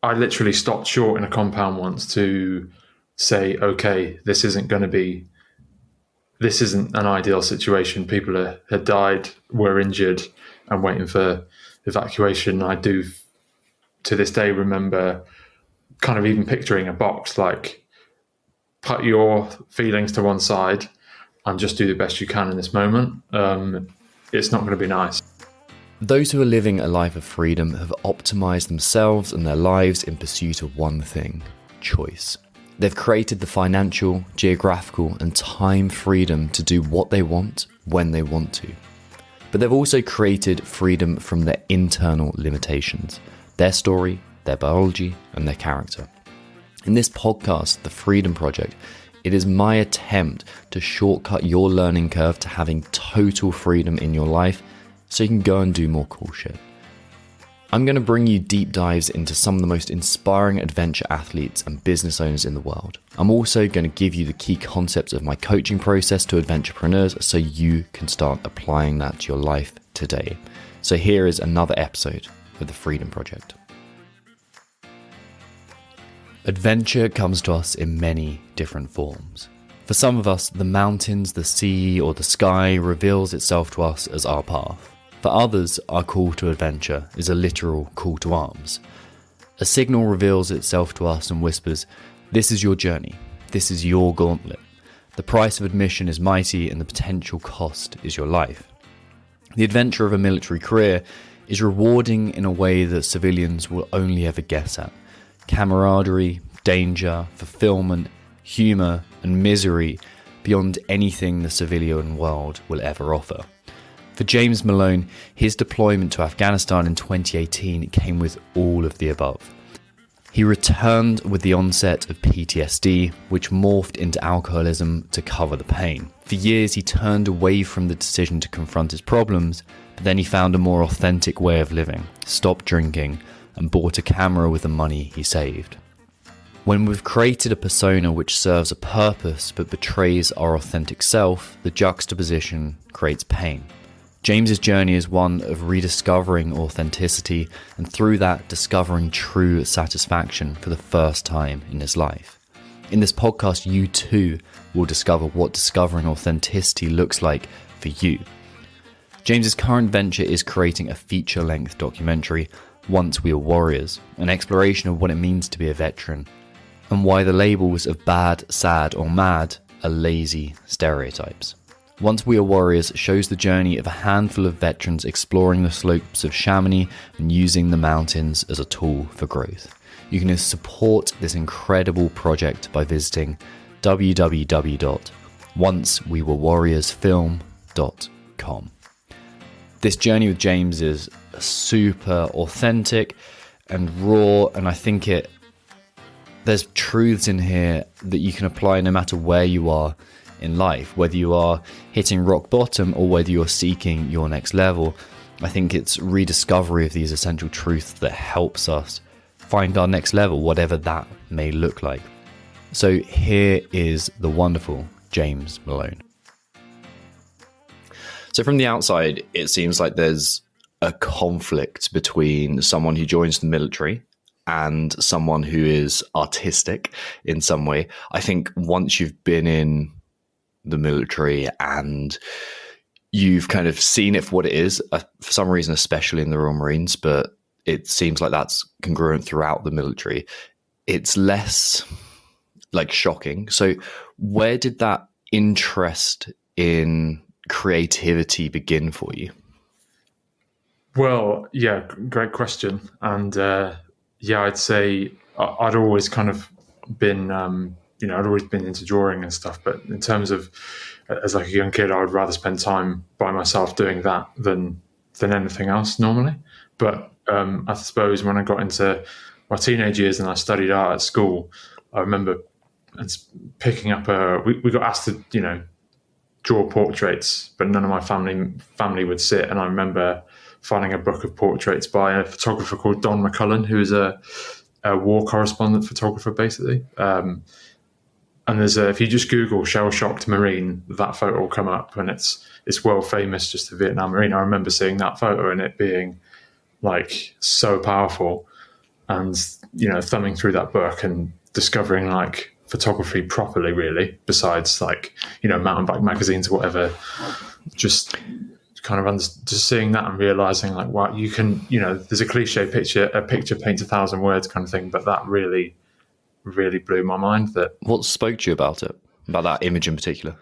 I literally stopped short in a compound once to say, okay, this isn't an ideal situation. People had died, were injured, and waiting for evacuation. I do, to this day, remember kind of even picturing a box, like, put your feelings to one side and just do the best you can in this moment. It's not going to be nice. Those who are living a life of freedom have optimized themselves and their lives in pursuit of one thing: choice. They've created the financial, geographical, and time freedom to do what they want when they want to. But they've also created freedom from their internal limitations, their story, their biology, and their character. In this podcast, The Freedom Project, it is my attempt to shortcut your learning curve to having total freedom in your life so you can go and do more cool shit. I'm going to bring you deep dives into some of the most inspiring adventure athletes and business owners in the world. I'm also going to give you the key concepts of my coaching process to adventurepreneurs so you can start applying that to your life today. So here is another episode of The Freedom Project. Adventure comes to us in many different forms. For some of us, the mountains, the sea, or the sky reveals itself to us as our path. For others, our call to adventure is a literal call to arms. A signal reveals itself to us and whispers, "This is your journey. This is your gauntlet. The price of admission is mighty and the potential cost is your life." The adventure of a military career is rewarding in a way that civilians will only ever guess at. Camaraderie, danger, fulfilment, humour, and misery beyond anything the civilian world will ever offer. For James Malone, his deployment to Afghanistan in 2018 came with all of the above. He returned with the onset of PTSD, which morphed into alcoholism to cover the pain. For years, he turned away from the decision to confront his problems, but then he found a more authentic way of living, stopped drinking, and bought a camera with the money he saved. When we've created a persona which serves a purpose but betrays our authentic self, the juxtaposition creates pain. James's journey is one of rediscovering authenticity and through that discovering true satisfaction for the first time in his life. In this podcast, you too will discover what discovering authenticity looks like for you. James's current venture is creating a feature-length documentary, Once We Were Warriors, an exploration of what it means to be a veteran and why the labels of bad, sad, or mad are lazy stereotypes. Once We Are Warriors shows the journey of a handful of veterans exploring the slopes of Chamonix and using the mountains as a tool for growth. You can support this incredible project by visiting www.oncewewerewarriorsfilm.com. This journey with James is super authentic and raw, and I think there's truths in here that you can apply no matter where you are in life, whether you are hitting rock bottom or whether you're seeking your next level. I think it's rediscovery of these essential truths that helps us find our next level, whatever that may look like. So here is the wonderful James Malone. So from the outside, it seems like there's a conflict between someone who joins the military and someone who is artistic in some way. I think once you've been in the military and you've kind of seen it for what it is, for some reason, especially in the Royal Marines, but it seems like that's congruent throughout the military, it's less like shocking. So where did that interest in creativity begin for you? Well, yeah, great question. And I'd say I'd always kind of been, I'd always been into drawing and stuff. But in terms of, as like a young kid, I would rather spend time by myself doing that than anything else normally. But I suppose when I got into my teenage years and I studied art at school, I remember picking up we got asked to, draw portraits, but none of my family would sit. And I remember finding a book of portraits by a photographer called Don McCullen, who is a war correspondent photographer, basically. And there's if you just Google shell-shocked Marine, that photo will come up, and it's world famous, just a Vietnam Marine. I remember seeing that photo and it being like so powerful. and thumbing through that book and discovering like photography properly, really, besides like mountain bike magazines or whatever. Just kind of just seeing that and realizing like, wow, you can, there's a cliche picture, a picture paints 1,000 words kind of thing, but that really, really blew my mind. That What spoke to you about it, about that image in particular?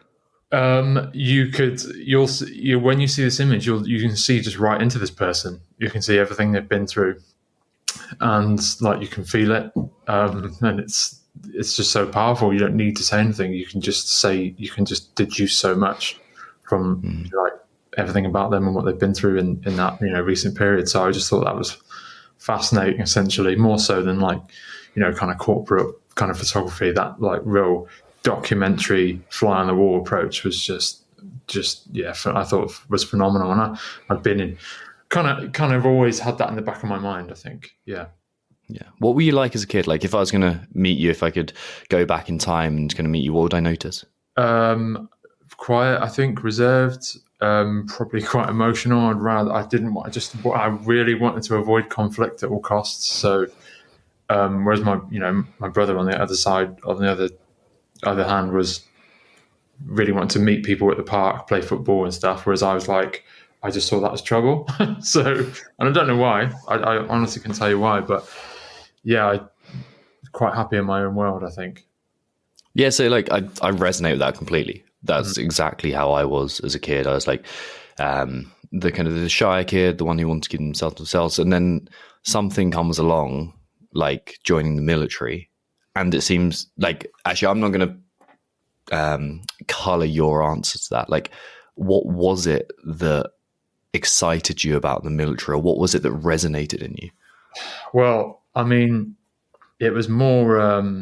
when you see this image, you can see just right into this person. You can see everything they've been through, and like you can feel it, and it's just so powerful. You don't need to say anything. You can just deduce so much from like everything about them and what they've been through in that recent period. So I just thought that was fascinating, essentially, more so than like kind of corporate kind of photography. That like real documentary fly on the wall approach was just I thought was phenomenal. And I've been in kind of always had that in the back of my mind, I think. Yeah. What were you like as a kid? Like if I was going to meet you, if I could go back in time and kind of meet you, what would I notice? Quiet, I think, reserved, probably quite emotional. I really wanted to avoid conflict at all costs. So, whereas my brother on the other side, on the other hand, was really wanting to meet people at the park, play football and stuff. Whereas I was like, I just saw that as trouble. So, and I don't know why. I honestly can tell you why, but yeah, I'm quite happy in my own world, I think. Yeah, so like I resonate with that completely. That's exactly how I was as a kid. I was like the kind of the shy kid, the one who wanted to keep himself to themselves, and then something comes along, like joining the military, and it seems like actually I'm not going to color your answer to that. Like, what was it that excited you about the military, or what was it that resonated in you? Well, I mean, it was more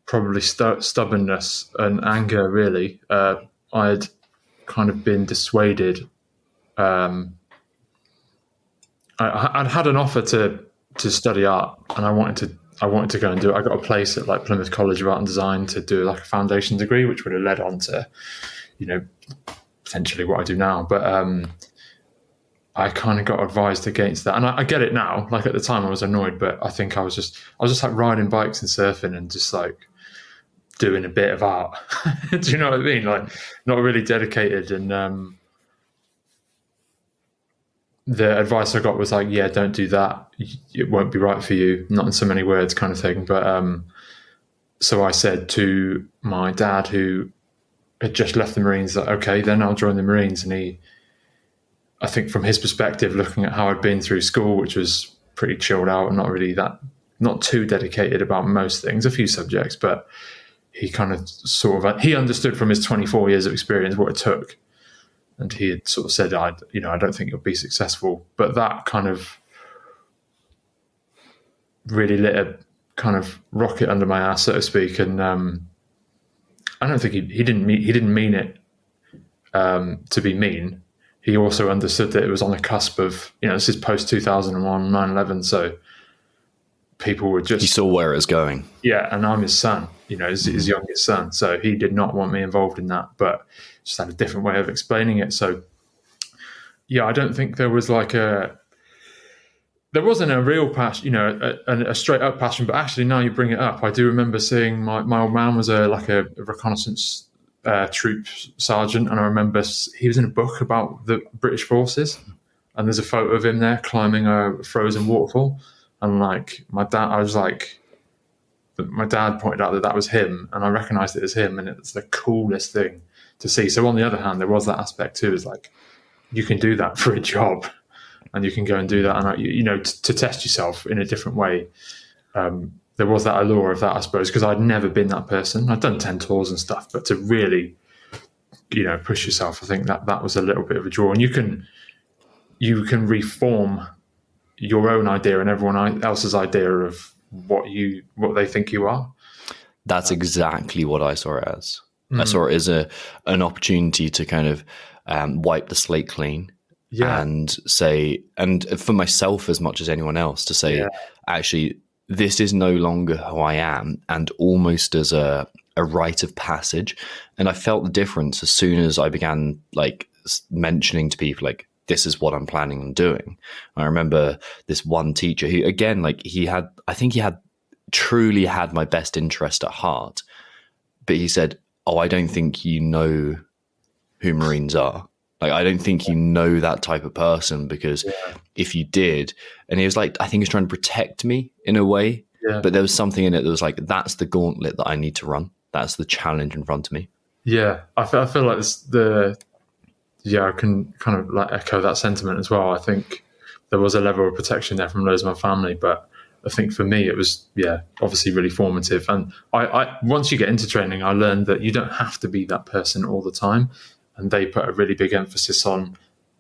probably stubbornness and anger, really. I'd kind of been dissuaded. I'd had an offer to study art, and I wanted to go and do it. I got a place at like Plymouth College of Art and Design to do like a foundation degree, which would have led on to, potentially what I do now. But I kind of got advised against that, and I get it now. Like at the time, I was annoyed, but I think I was just like riding bikes and surfing and just like doing a bit of art. Do you know what I mean? Like not really dedicated. And the advice I got was like, yeah, don't do that. It won't be right for you. Not in so many words, kind of thing. But so I said to my dad, who had just left the Marines, that okay, then I'll join the Marines. And I think from his perspective, looking at how I'd been through school, which was pretty chilled out and not too dedicated about most things, a few subjects, but he kind of he understood from his 24 years of experience what it took. And he had sort of said, I don't think you'll be successful. But that kind of really lit a kind of rocket under my ass, so to speak. And I don't think he didn't mean it to be mean. He also understood that it was on the cusp of, this is post 2001, 9/11. So people were just... He saw where it was going. Yeah, and I'm his son, his youngest son. So he did not want me involved in that, but just had a different way of explaining it. So, yeah, I don't think there was like there wasn't a real passion, a straight up passion. But actually, now you bring it up, I do remember seeing my old man was a reconnaissance troop sergeant, and I remember he was in a book about the British forces, and there's a photo of him there climbing a frozen waterfall. And like my dad pointed out that was him, and I recognized it as him, and it's the coolest thing to see. So on the other hand, there was that aspect too, is like you can do that for a job, and you can go and do that, and to test yourself in a different way. There was that allure of that, I suppose, because I'd never been that person. I'd done 10 tours and stuff, but to really, push yourself, I think that was a little bit of a draw. And you can reform your own idea and everyone else's idea of what they think you are. That's exactly what I saw it as. I saw it as an opportunity to kind of wipe the slate clean, and say, and for myself as much as anyone else, to say, actually, this is no longer who I am, and almost as a rite of passage. And I felt the difference as soon as I began like mentioning to people, like, this is what I'm planning on doing. I remember this one teacher who, again, like I think he had truly had my best interest at heart, but he said, "Oh, I don't think you know who Marines are. Like, I don't think you know that type of person, because if you did," and he was like, I think he's trying to protect me in a way, but there was something in it that was like, that's the gauntlet that I need to run. That's the challenge in front of me. Yeah, I feel like I can kind of like echo that sentiment as well. I think there was a level of protection there from those of my family, but I think for me it was, obviously really formative. And I once you get into training, I learned that you don't have to be that person all the time, and they put a really big emphasis on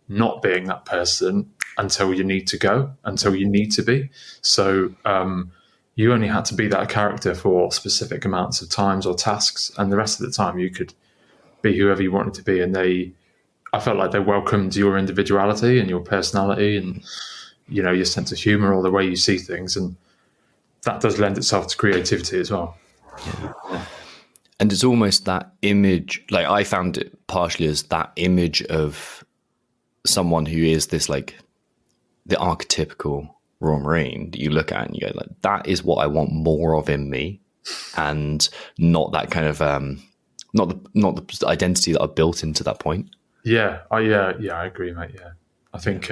not being that person until you need to go, until you need to be. So you only had to be that character for specific amounts of times or tasks, and the rest of the time you could be whoever you wanted to be. And I felt like they welcomed your individuality and your personality and, your sense of humor or the way you see things. And that does lend itself to creativity as well. Yeah. And it's almost that image, like I found it partially as that image of someone who is this, like the archetypical Royal Marine that you look at and you go, like, that is what I want more of in me, and not that kind of not the identity that I've built into that point. I agree, mate. Yeah, I think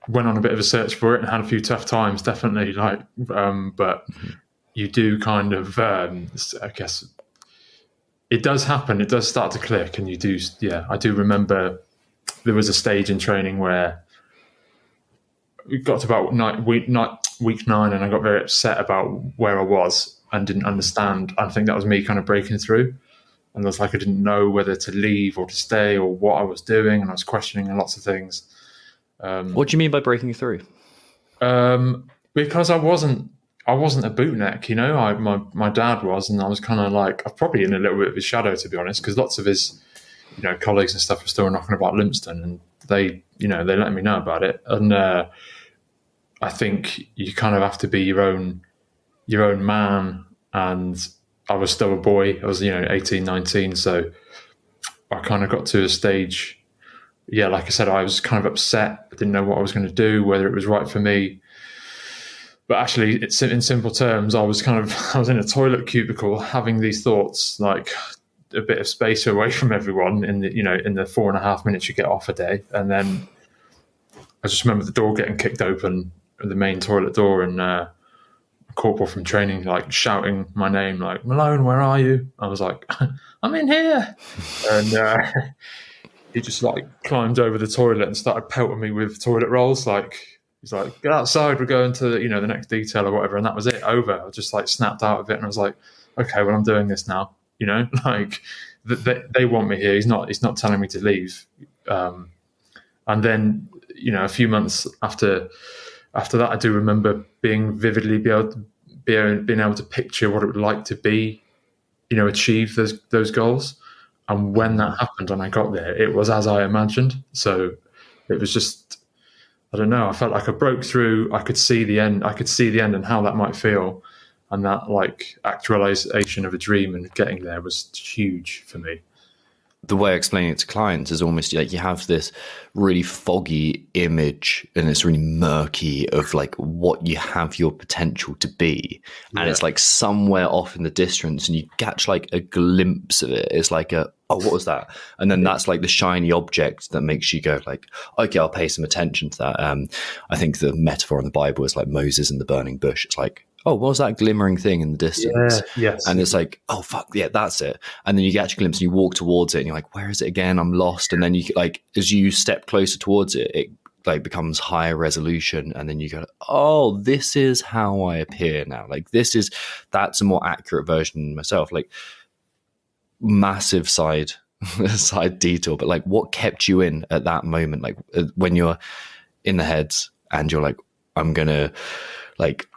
went on a bit of a search for it and had a few tough times, definitely. But you do kind of, I guess, it does happen. It does start to click, and you do. Yeah, I do remember there was a stage in training where we got to about week 9, and I got very upset about where I was and didn't understand. I think that was me kind of breaking through. And it was like I didn't know whether to leave or to stay or what I was doing, and I was questioning lots of things. What do you mean by breaking through? Because I wasn't a bootneck, my dad was, and I was kind of like, I'm probably in a little bit of his shadow, to be honest, because lots of his colleagues and stuff were still knocking about Lympstone, and they let me know about it. And I think you kind of have to be your own man, and I was still a boy. I was 18, 19, so I kind of got to a stage, like I said, I was kind of upset. I didn't know what I was going to do, whether it was right for me. But actually, it's in simple terms, I was in a toilet cubicle having these thoughts, like a bit of space away from everyone in the 4.5 minutes you get off a day. And then I just remember the door getting kicked open, the main toilet door, and a corporal from training like shouting my name, like, "Malone, where are you?" I was like, "I'm in here." And he just like climbed over the toilet and started pelting me with toilet rolls. Like, he's like, "Get outside, we're going to the next detail or whatever." And that was it, over. I just like snapped out of it, and I was like, "Okay, well, I'm doing this now." Like they want me here. He's not telling me to leave. And then a few months after that, I do remember being able to picture what it would like to be, achieve those goals. And when that happened and I got there, it was as I imagined. So it was just, I don't know, I felt like I broke through. I could see the end. And how that might feel. And that like actualization of a dream and getting there was huge for me. The way I explain it to clients is almost like you have this really foggy image and it's really murky of like what you have your potential to be. And it's like somewhere off in the distance and you catch like a glimpse of it. It's like what was that? And then that's like the shiny object that makes you go like, okay, I'll pay some attention to that. I think the metaphor in the Bible is like Moses and the burning bush. It's like, oh, what was that glimmering thing in the distance? Yes. And it's like, oh, fuck, yeah, that's it. And then you get a glimpse and you walk towards it and you're like, where is it again? I'm lost. And then you like, as you step closer towards it, it like becomes higher resolution. And then you go, oh, this is how I appear now. Like that's a more accurate version of myself. Like massive side detour, but like what kept you in at that moment? Like when you're in the heads and you're like, I'm going to like,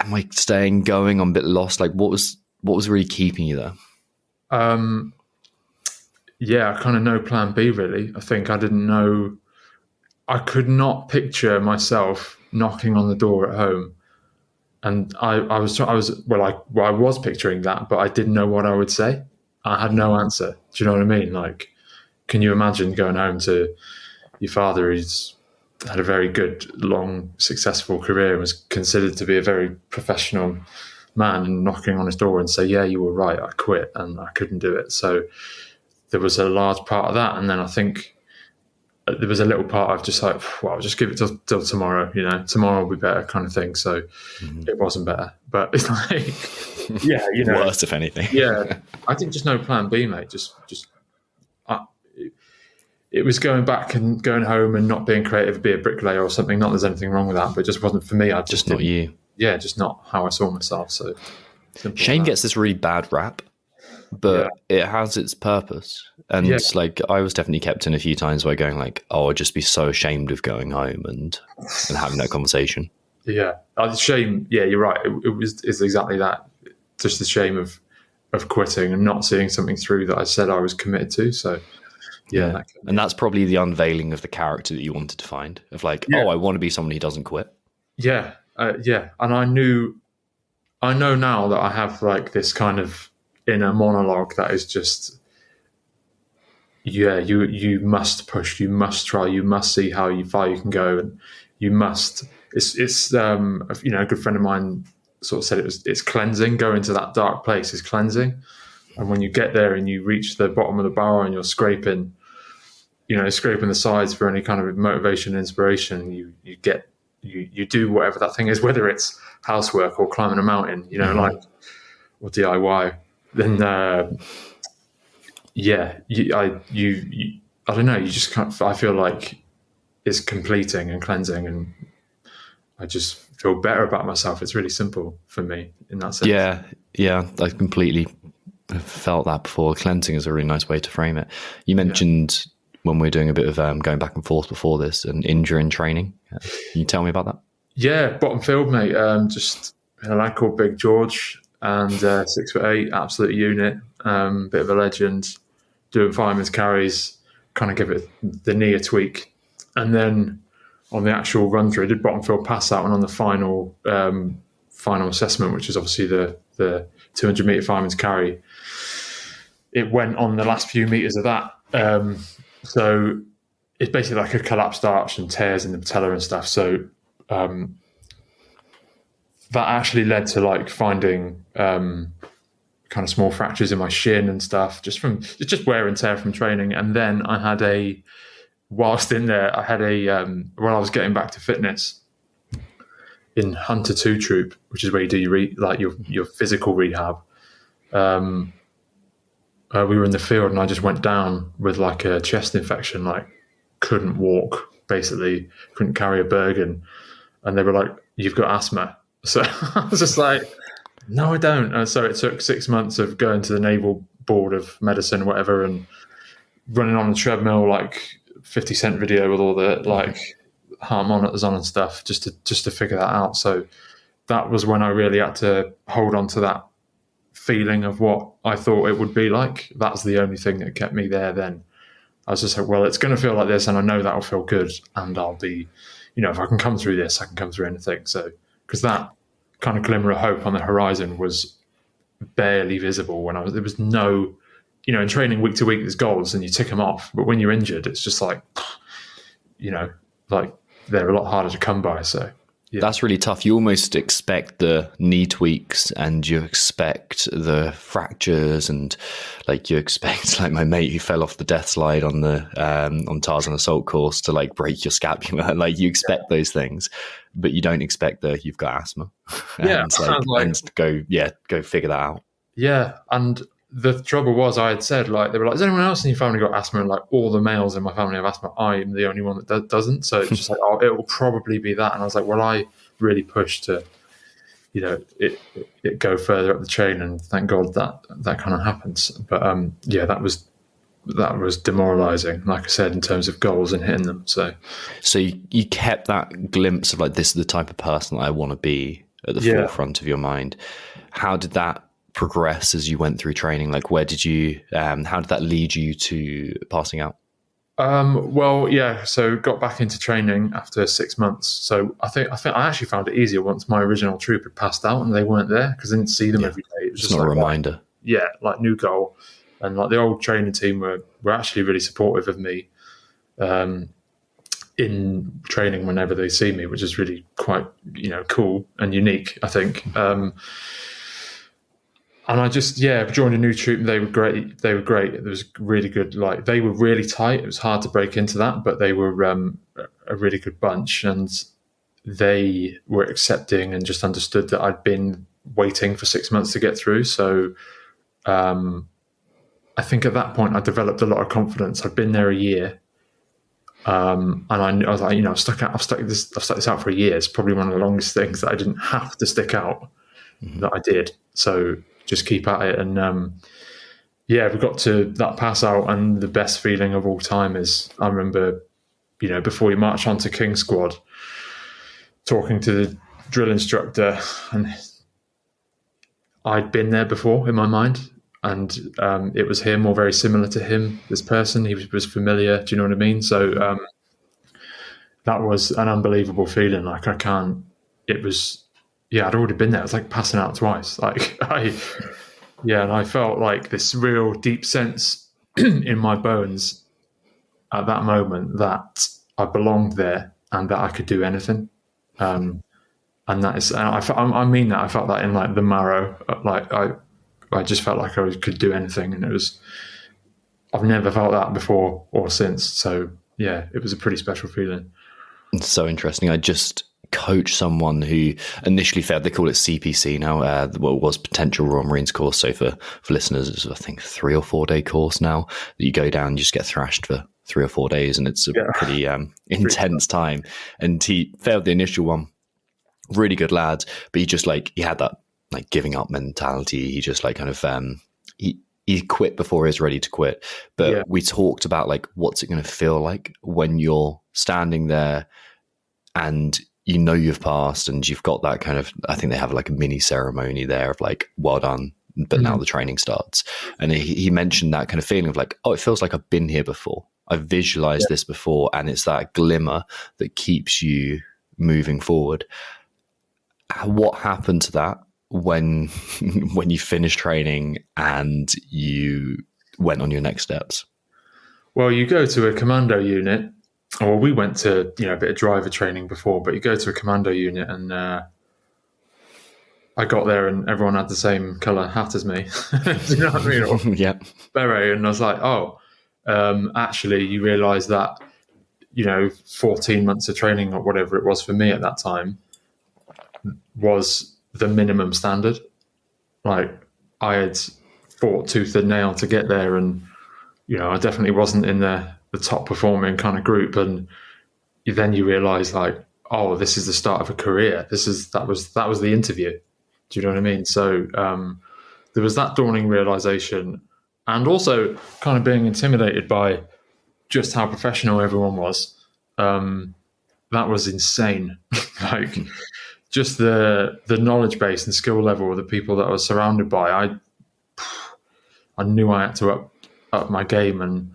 am I staying going? I'm a bit lost. Like what was really keeping you there? I kind of no plan B really. I think I didn't know, I could not picture myself knocking on the door at home. And I was picturing that, but I didn't know what I would say. I had no answer. Do you know what I mean? Like, can you imagine going home to your father is had a very good, long, successful career and was considered to be a very professional man, and knocking on his door and say, yeah, you were right, I quit and I couldn't do it. So there was a large part of that. And then I think there was a little part of just like, well, I'll just give it till tomorrow, tomorrow will be better kind of thing. So it wasn't better, but it's like, yeah, worse if anything. Yeah. I think just no plan B, mate. It was going back and going home and not being creative, be a bricklayer or something. Not that there's anything wrong with that, but it just wasn't for me. I just not you. Yeah, just not how I saw myself. So shame gets this really bad rap, but it has its purpose. And like, I was definitely kept in a few times by going like, oh, I'd just be so ashamed of going home and having that conversation. Yeah, shame. Yeah, you're right. It's exactly that. Just the shame of quitting and not seeing something through that I said I was committed to. So yeah. And that's probably the unveiling of the character that you wanted to find, of like, I want to be someone who doesn't quit. Yeah. And I know now that I have like this kind of inner monologue that is just, you must push, you must try, you must see how far you can go, and you must. It's a good friend of mine sort of said it's cleansing. Going to that dark place is cleansing, and when you get there and you reach the bottom of the barrel and you're scraping the sides for any kind of motivation and inspiration, you do whatever that thing is, whether it's housework or climbing a mountain, like, or DIY, then I don't know, you just can't. I feel like it's completing and cleansing, and I just feel better about myself. It's really simple for me in that sense. Yeah, I completely felt that before. Cleansing is a really nice way to frame it. You mentioned when we were doing a bit of going back and forth before this, an injury in training. Can you tell me about that? Yeah, bottom field, mate. Just a lad called Big George, and 6'8", absolute unit, bit of a legend, doing fireman's carries, kind of give it the knee a tweak. And then on the actual run through, I did bottom field pass out, and on the final assessment, which is obviously the 200 meter fireman's carry, it went on the last few meters of that. So it's basically like a collapsed arch and tears in the patella and stuff. So that actually led to like finding kind of small fractures in my shin and stuff, just wear and tear from training. And then I had whilst in there, when I was getting back to fitness in Hunter 2 Troop, which is where you do your physical rehab. We were in the field and I just went down with like a chest infection, like couldn't walk, basically couldn't carry a Bergen. And they were like, you've got asthma. So I was just like, no, I don't. And so it took 6 months of going to the Naval Board of Medicine, whatever, and running on the treadmill, like 50 Cent video with all the like heart monitors on and stuff, just to figure that out. So that was when I really had to hold on to that feeling of what I thought it would be like. That's the only thing that kept me there then. I was just like, well, it's going to feel like this, and I know that'll feel good, and I'll be, if I can come through this, I can come through anything. So, because that kind of glimmer of hope on the horizon was barely visible when there was no, in training week to week, there's goals and you tick them off. But when you're injured, it's just like, like they're a lot harder to come by. So yeah. That's really tough. You almost expect the knee tweaks and you expect the fractures, and like you expect like my mate who fell off the death slide on the on Tarzan assault course to like break your scapula. Like you expect those things, but you don't expect that you've got asthma. And go figure that out. Yeah, and the trouble was, I had said, like, they were like, has anyone else in your family got asthma? And like, all the males in my family have asthma. I am the only one that doesn't. So it's just like, oh, it will probably be that. And I was like, well, I really pushed to, it go further up the chain. And thank God that kind of happens. But that was demoralizing, like I said, in terms of goals and hitting them. So you kept that glimpse of like, this is the type of person that I want to be at the forefront of your mind. How did that progress as you went through training? Like, where did you how did that lead you to passing out? So got back into training after 6 months. So I think I actually found it easier once my original troop had passed out and they weren't there, because I didn't see them every day. It was just not like a reminder. Like new goal. And like the old training team were actually really supportive of me. in training whenever they see me, which is really quite, cool and unique, I think. And I just, joined a new troop. They were great. It was really good. Like, they were really tight. It was hard to break into that, but they were a really good bunch, and they were accepting and just understood that I'd been waiting for 6 months to get through. So I think at that point I developed a lot of confidence. I'd been there a year, and I was like, I've stuck this out for a year. It's probably one of the longest things that I didn't have to stick out, that I did. So just keep at it. And we got to that pass out, and the best feeling of all time is, I remember, before we march on to King Squad, talking to the drill instructor, and I'd been there before in my mind, and it was him, or very similar to him, this person. He was familiar. Do you know what I mean? So that was an unbelievable feeling. Like, it was, I'd already been there. It was like passing out twice. Like, and I felt like this real deep sense in my bones at that moment that I belonged there and that I could do anything. And that is, and I mean that. I felt that in like the marrow. Like, I just felt like I could do anything, and I've never felt that before or since. So it was a pretty special feeling. It's so interesting. I just coach someone who initially failed. They call it CPC now. What was Potential Royal Marines course. So for listeners, it's I think 3 or 4 day course now that you go down. You just get thrashed for 3 or 4 days, and it's a pretty intense time. And he failed the initial one. Really good lad, but he had that like giving up mentality. He just like kind of he quit before he was ready to quit. But we talked about like, what's it going to feel like when you're standing there and you've passed, and you've got that kind of, I think they have like a mini ceremony there of like, well done, but now the training starts. And he mentioned that kind of feeling of like, oh, it feels like I've been here before. I've visualized this before, and it's that glimmer that keeps you moving forward. What happened to that when you finished training and you went on your next steps? Well, you go to a commando unit, or we went to a bit of driver training before, but you go to a commando unit, and I got there and everyone had the same colour hat as me. Do you know what I mean? Or beret, and I was like, actually, you realise that 14 months of training or whatever it was for me at that time was the minimum standard. Like, I had fought tooth and nail to get there, and I definitely wasn't in the top performing kind of group. And then you realize like, oh, this is the start of a career. That was the interview. Do you know what I mean? So there was that dawning realization, and also kind of being intimidated by just how professional everyone was. That was insane. Like, just the knowledge base and skill level of the people that I was surrounded by. I knew I had to up my game, and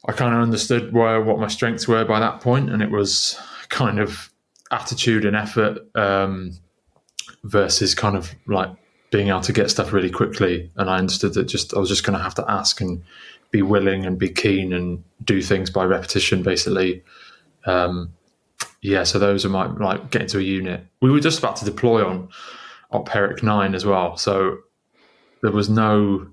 I kind of understood what my strengths were by that point, and it was kind of attitude and effort versus kind of like being able to get stuff really quickly. And I understood that I was just going to have to ask and be willing and be keen and do things by repetition, basically. So those are my, like, getting to a unit. We were just about to deploy on Peric 9 as well, so there was no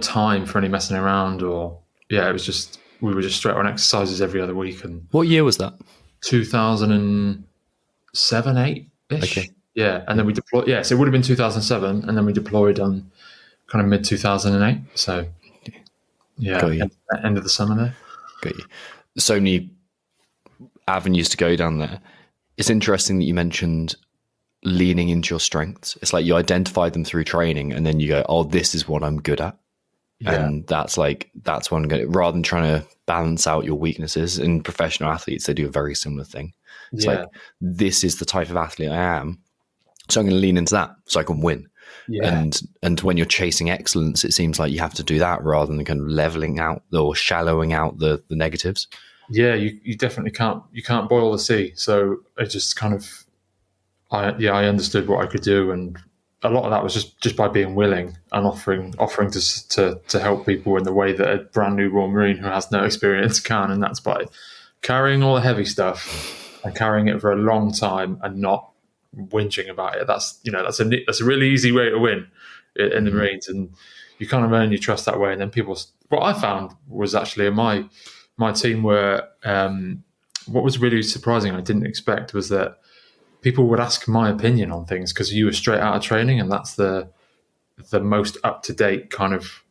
time for any messing around, or it was just, we were just straight on exercises every other week. And what year was that? 2007, 8-ish. Okay. And then we deployed. So it would have been 2007, and then we deployed on kind of mid 2008. So end of the summer there. Got you. So many avenues to go down there. It's interesting that you mentioned leaning into your strengths. It's like you identify them through training, and then you go, oh, this is what I'm good at. And that's what I'm going to, rather than trying to balance out your weaknesses. In professional athletes, they do a very similar thing. It's like, this is the type of athlete I am, so I'm going to lean into that so I can win. And when you're chasing excellence, it seems like you have to do that rather than kind of leveling out or shallowing out the negatives. You definitely can't. You can't boil the sea. So I just kind of, I understood what I could do, and a lot of that was just by being willing and offering to help people in the way that a brand new Royal Marine who has no experience can, and that's by carrying all the heavy stuff and carrying it for a long time and not whinging about it. That's that's a really easy way to win in the Marines, and you kind of earn your trust that way. And then people, what I found was actually in my team were what was really surprising, I didn't expect, was that people would ask my opinion on things because you were straight out of training, and that's the most up to date kind of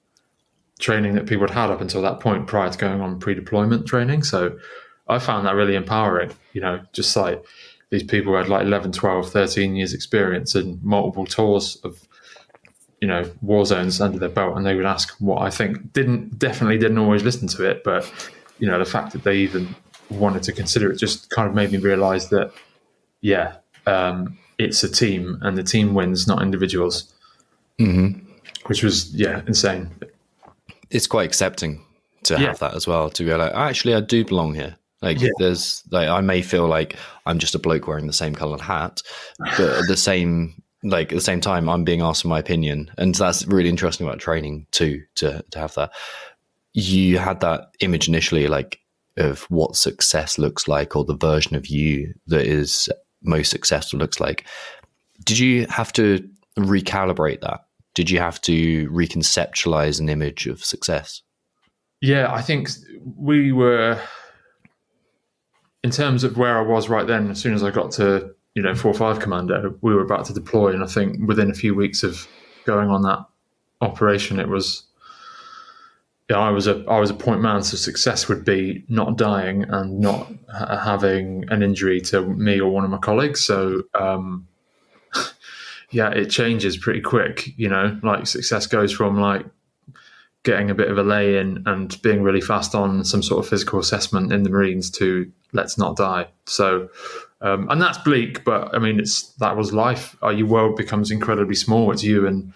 training that people had up until that point prior to going on pre-deployment training. So I found that really empowering, just like these people had like 11, 12, 13 years experience and multiple tours of, war zones under their belt, and they would ask what I think. Definitely didn't always listen to it, but, the fact that they even wanted to consider it just kind of made me realize that, it's a team and the team wins, not individuals, which was, insane. It's quite accepting to have that as well, to go like, actually, I do belong here. There's I may feel like I'm just a bloke wearing the same coloured hat, but at the same time, I'm being asked for my opinion, and that's really interesting about training too. To have that, you had that image initially, of what success looks like, or the version of you that is most successful looks like. Did you have to recalibrate that? Did you have to reconceptualize an image of success? Yeah, I think we were. In terms of where I was right then, as soon as I got to 4-5 Commando, we were about to deploy, and I think within a few weeks of going on that operation, it was I was a point man. So success would be not dying and not having an injury to me or one of my colleagues. So it changes pretty quick. Success goes from getting a bit of a lay in and being really fast on some sort of physical assessment in the Marines to let's not die. So, and that's bleak, but I mean, that was life. Your world becomes incredibly small. It's you and,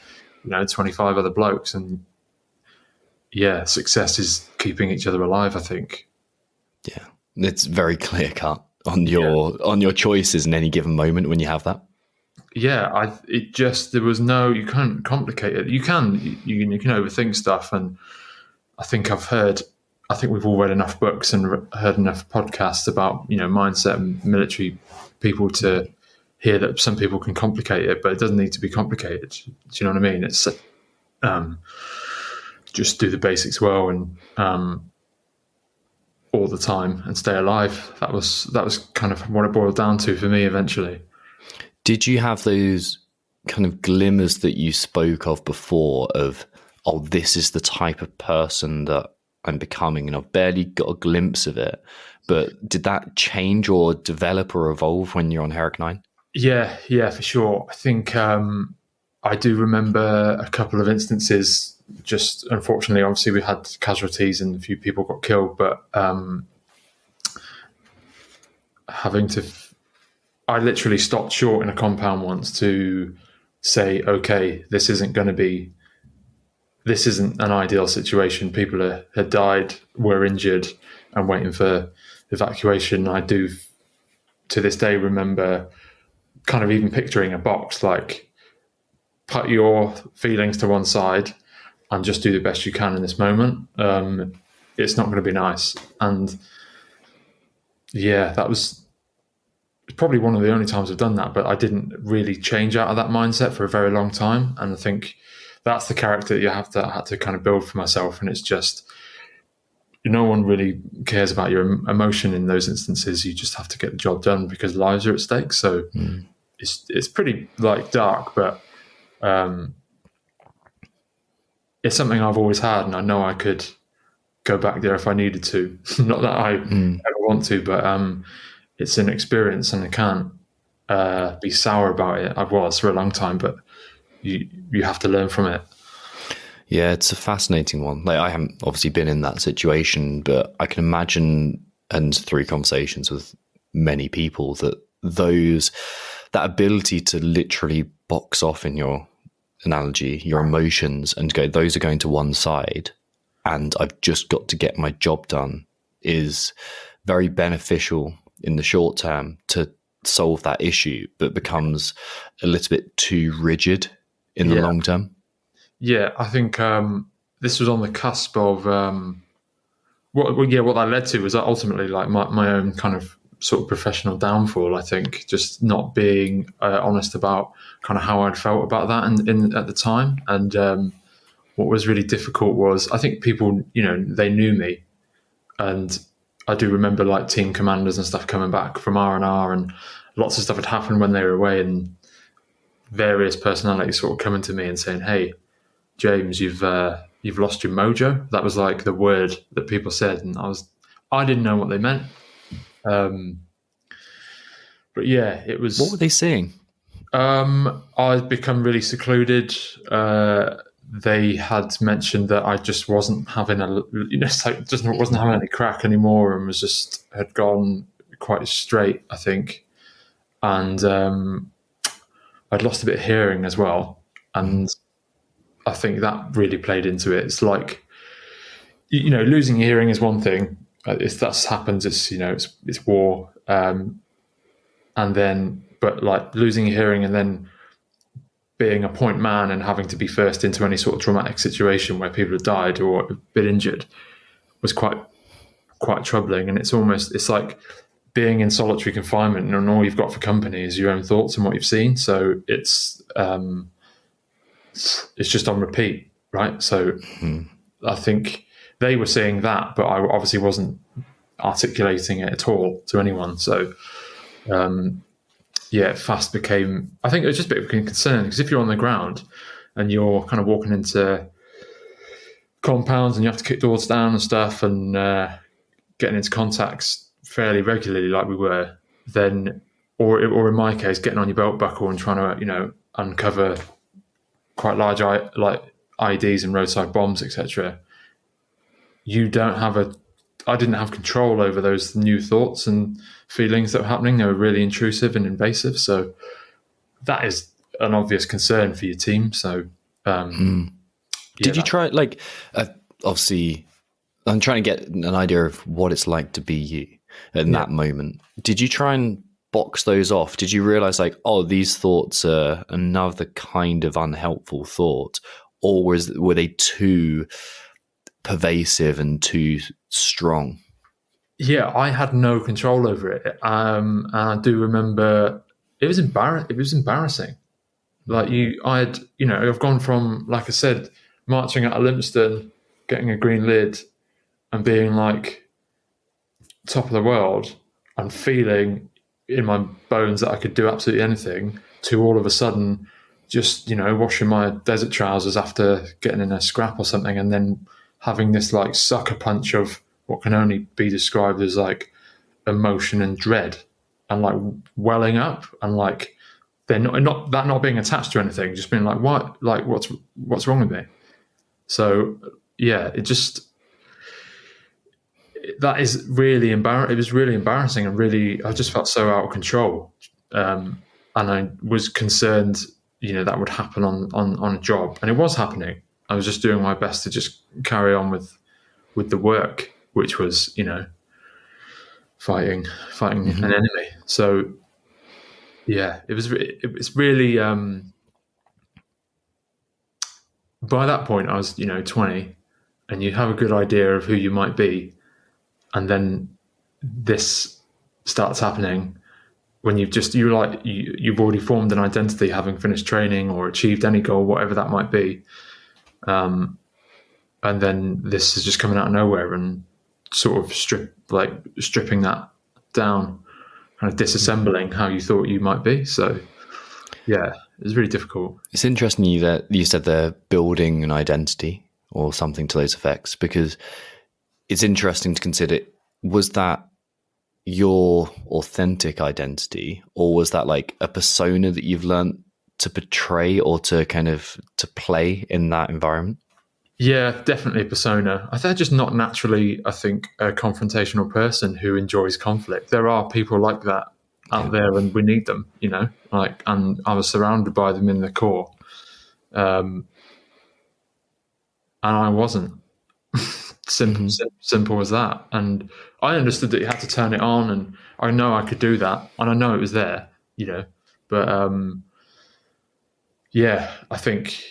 25 other blokes. And success is keeping each other alive, I think. Yeah. It's very clear cut on your choices in any given moment when you have that. Yeah, there was no, you can't complicate it. You can overthink stuff. And I think we've all read enough books and heard enough podcasts about, mindset and military people to hear that some people can complicate it, but it doesn't need to be complicated. Do you know what I mean? It's just do the basics well and all the time and stay alive. That was kind of what it boiled down to for me eventually. Did you have those kind of glimmers that you spoke of before of, this is the type of person that I'm becoming, and I've barely got a glimpse of it, but did that change or develop or evolve when you're on Herrick 9? Yeah, for sure. I think I do remember a couple of instances, just unfortunately, obviously we had casualties and a few people got killed, but I literally stopped short in a compound once to say, okay, this isn't an ideal situation. People had died, were injured, and waiting for evacuation. I do, to this day, remember kind of even picturing a box, like, put your feelings to one side and just do the best you can in this moment. It's not going to be nice. And that was probably one of the only times I've done that, but I didn't really change out of that mindset for a very long time. And I think that's the character that I had to kind of build for myself. And it's just, no one really cares about your emotion in those instances. You just have to get the job done because lives are at stake. So it's pretty dark, but it's something I've always had, and I know I could go back there if I needed to. Not that I ever want to, but it's an experience, and I can't be sour about it. I was for a long time, but you have to learn from it. Yeah, it's a fascinating one. I haven't obviously been in that situation, but I can imagine, and through conversations with many people, that that ability to literally box off, in your analogy, your emotions and go, those are going to one side and I've just got to get my job done, is very beneficial in the short term to solve that issue, but becomes a little bit too rigid in the long term? Yeah, I think this was on the cusp of what that led to was ultimately like my own kind of sort of professional downfall. I think just not being honest about kind of how I'd felt about that in at the time. And what was really difficult was I think people, they knew me, and I do remember like team commanders and stuff coming back from R&R, and lots of stuff had happened when they were away, and various personalities sort of coming to me and saying, "Hey, James, you've lost your mojo." That was like the word that people said, and I didn't know what they meant. But yeah, it was. What were they saying? I'd become really secluded. They had mentioned that I just wasn't having just wasn't having any crack anymore, and had gone quite straight, I think. And I'd lost a bit of hearing as well, and I think that really played into it. It's like, losing your hearing is one thing. If that happens, it's war. But like losing your hearing and then being a point man and having to be first into any sort of traumatic situation where people have died or been injured was quite troubling. And it's like being in solitary confinement, and all you've got for company is your own thoughts and what you've seen. So it's just on repeat, right? So I think they were saying that, but I obviously wasn't articulating it at all to anyone. So it fast became, I think it was just a bit of a concern, because if you're on the ground and you're kind of walking into compounds and you have to kick doors down and stuff, and getting into contacts fairly regularly like we were, then, or in my case, getting on your belt buckle and trying to, uncover quite large IEDs and roadside bombs, etc. I didn't have control over those new thoughts and feelings that were happening. They were really intrusive and invasive. So that is an obvious concern for your team. So, did you try, obviously, I'm trying to get an idea of what it's like to be you in that moment. Did you try and box those off? Did you realize these thoughts are another kind of unhelpful thought, or were they too pervasive and too strong? Yeah, I had no control over it. And I do remember it was embarrassing. Like I've gone from, like I said, marching at Olympiston, getting a green lid, and being like top of the world, and feeling in my bones that I could do absolutely anything, to all of a sudden just, washing my desert trousers after getting in a scrap or something, and then having this like sucker punch of what can only be described as like emotion and dread, and like welling up, and like they're not being attached to anything, just being like, what, like what's wrong with me? So yeah, that is really embarrassing. It was really embarrassing, and really, I just felt so out of control. And I was concerned, that would happen on a job, and it was happening. I was just doing my best to just carry on with the work, which was, fighting an enemy. So yeah, it's really, by that point I was, 20, and you have a good idea of who you might be. And then this starts happening when you've already formed an identity, having finished training or achieved any goal, whatever that might be. And then this is just coming out of nowhere and sort of stripping that down, kind of disassembling how you thought you might be. So yeah, it's really difficult. It's interesting that you said they're building an identity or something to those effects, because it's interesting to consider, was that your authentic identity, or was that like a persona that you've learned to portray or to kind of to play in that environment? Yeah, definitely a persona. They're just not naturally, I think, a confrontational person who enjoys conflict. There are people like that out there, and we need them, and I was surrounded by them in the Corps. And I wasn't. Simple as that. And I understood that you had to turn it on, and I know I could do that, and I know it was there, but Yeah, I think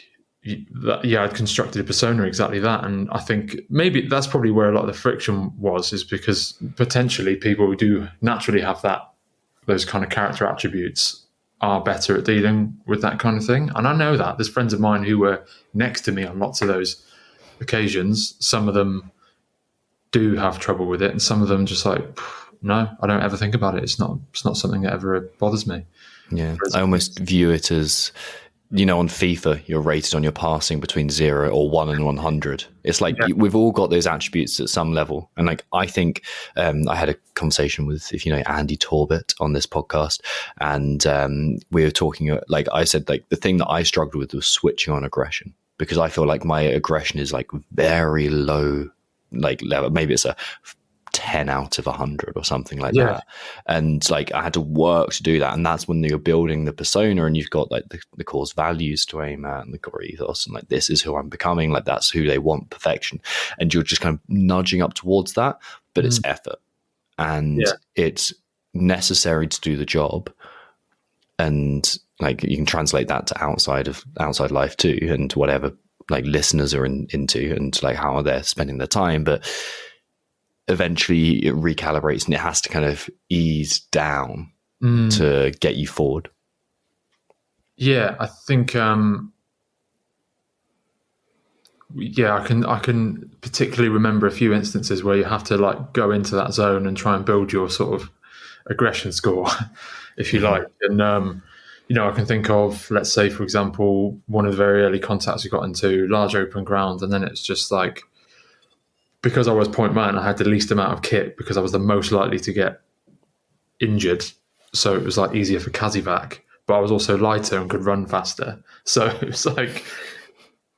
I'd constructed a persona exactly that, and I think maybe that's probably where a lot of the friction was, is because potentially people who do naturally have those kind of character attributes are better at dealing with that kind of thing. And I know that there's friends of mine who were next to me on lots of those occasions. Some of them do have trouble with it, and some of them just like, no, I don't ever think about it. It's not something that ever bothers me. Yeah, I almost view it as, on FIFA, you're rated on your passing between 0 or 1 and 100. It's like we've all got those attributes at some level. And like, I think I had a conversation with, if you know, Andy Torbett on this podcast. And we were talking, like I said, like the thing that I struggled with was switching on aggression, because I feel like my aggression is like very low, like level. Maybe it's a 10 out of 100 or something like that. And like I had to work to do that, and that's when you're building the persona and you've got like the core's values to aim at and the core ethos, and like this is who I'm becoming, like that's who they want, perfection, and you're just kind of nudging up towards that, but it's effort, and it's necessary to do the job. And like you can translate that to outside life too, and whatever like listeners are into, and like how they're spending their time. But eventually it recalibrates, and it has to kind of ease down to get you forward. Yeah, I think I can particularly remember a few instances where you have to like go into that zone and try and build your sort of aggression score, if you like. And I can think of, let's say, for example, one of the very early contacts we got into, large open ground, and then it's just like, because I was point man, I had the least amount of kit because I was the most likely to get injured. So it was like easier for Kazivac, but I was also lighter and could run faster. So it was like,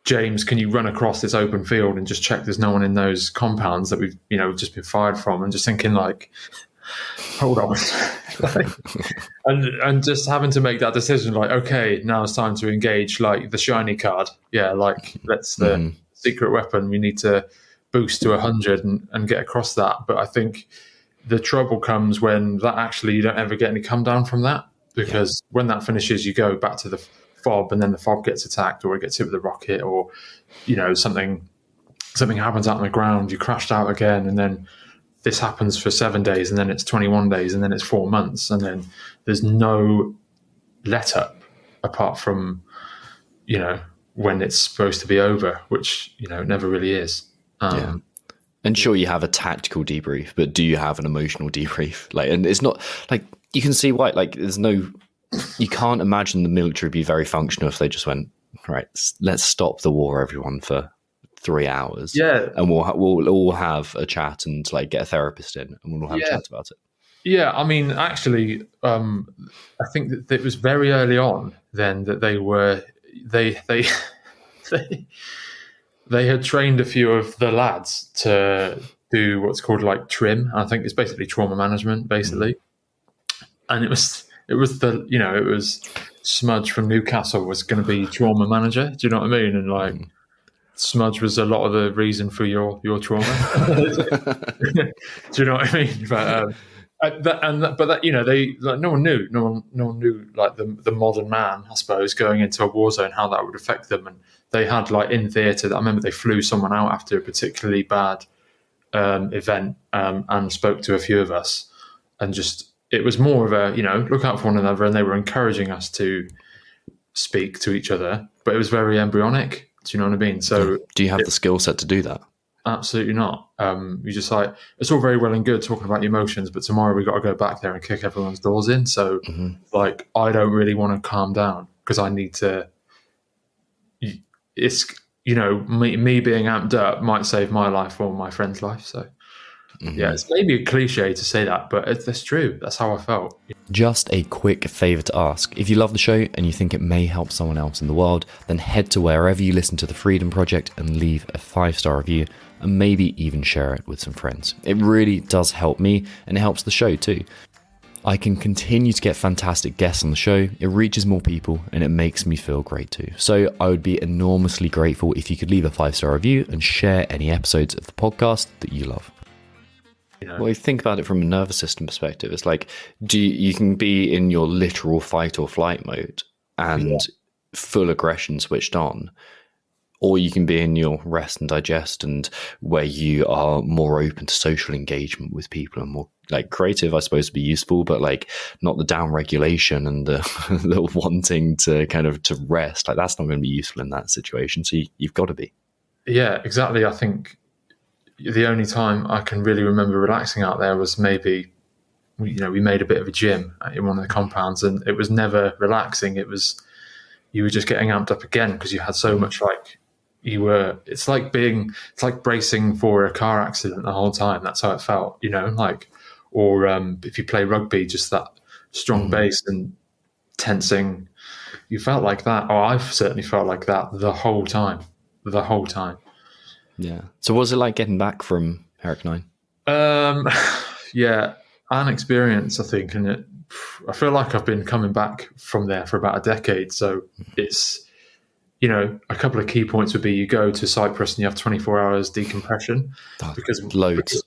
James, can you run across this open field and just check there's no one in those compounds that we've just been fired from? And just thinking like, hold on. and just having to make that decision, like, okay, now it's time to engage like the shiny card. Yeah, like that's the secret weapon. We need to boost to 100 and get across that. But I think the trouble comes when that actually you don't ever get any come down from that, because when that finishes, you go back to the fob, and then the fob gets attacked, or it gets hit with a rocket, or something happens out on the ground, you crashed out again, and then this happens for 7 days, and then it's 21 days, and then it's 4 months, and then there's no let up apart from when it's supposed to be over, which it never really is. And sure, you have a tactical debrief, but do you have an emotional debrief? Like, and it's not like you can see why. Like, you can't imagine the military be very functional if they just went, right, let's stop the war, everyone, for 3 hours. Yeah, and we'll all have a chat and like get a therapist in, and we'll all have a chat about it. Yeah, I mean, actually, I think that it was very early on then that they had trained a few of the lads to do what's called like trim. I think it's basically trauma management, basically. And it was Smudge from Newcastle was going to be trauma manager. Do you know what I mean? And like Smudge was a lot of the reason for your trauma. Do you know what I mean? But no one knew like the modern man, I suppose, going into a war zone, how that would affect them. And they had like in theatre, I remember they flew someone out after a particularly bad event and spoke to a few of us, and just it was more of a look out for one another, and they were encouraging us to speak to each other, but it was very embryonic. Do you know what I mean? So do you have the skill set to do that? Absolutely not. You just like, it's all very well and good talking about your emotions, but tomorrow we got to go back there and kick everyone's doors in. So like, I don't really want to calm down because I need to. It's me being amped up might save my life or my friend's life. So yeah, it's maybe a cliche to say that, but it's true. That's how I felt. Just a quick favour to ask. If you love the show and you think it may help someone else in the world, then head to wherever you listen to The Freedom Project and leave a 5-star review, and maybe even share it with some friends. It really does help me, and it helps the show too. I can continue to get fantastic guests on the show, it reaches more people, and it makes me feel great too. So I would be enormously grateful if you could leave a 5-star review and share any episodes of the podcast that you love. Well, you think about it from a nervous system perspective. It's like, you can be in your literal fight or flight mode, and full aggression switched on, or you can be in your rest and digest, and where you are more open to social engagement with people and more like creative, I suppose, to be useful, but like not the down regulation and the, the wanting to kind of to rest. Like that's not going to be useful in that situation. So you've got to be. Yeah, exactly. I think the only time I can really remember relaxing out there was maybe, we made a bit of a gym in one of the compounds, and it was never relaxing. It was, you were just getting amped up again because you had so much it's like bracing for a car accident the whole time. That's how it felt, or if you play rugby, just that strong base and tensing, you felt like that. Oh, I've certainly felt like that the whole time. Yeah. So what was it like getting back from Herrick 9? Yeah, an experience, I think. And I feel like I've been coming back from there for about a decade. So it's, a couple of key points would be you go to Cyprus and you have 24 hours decompression. Because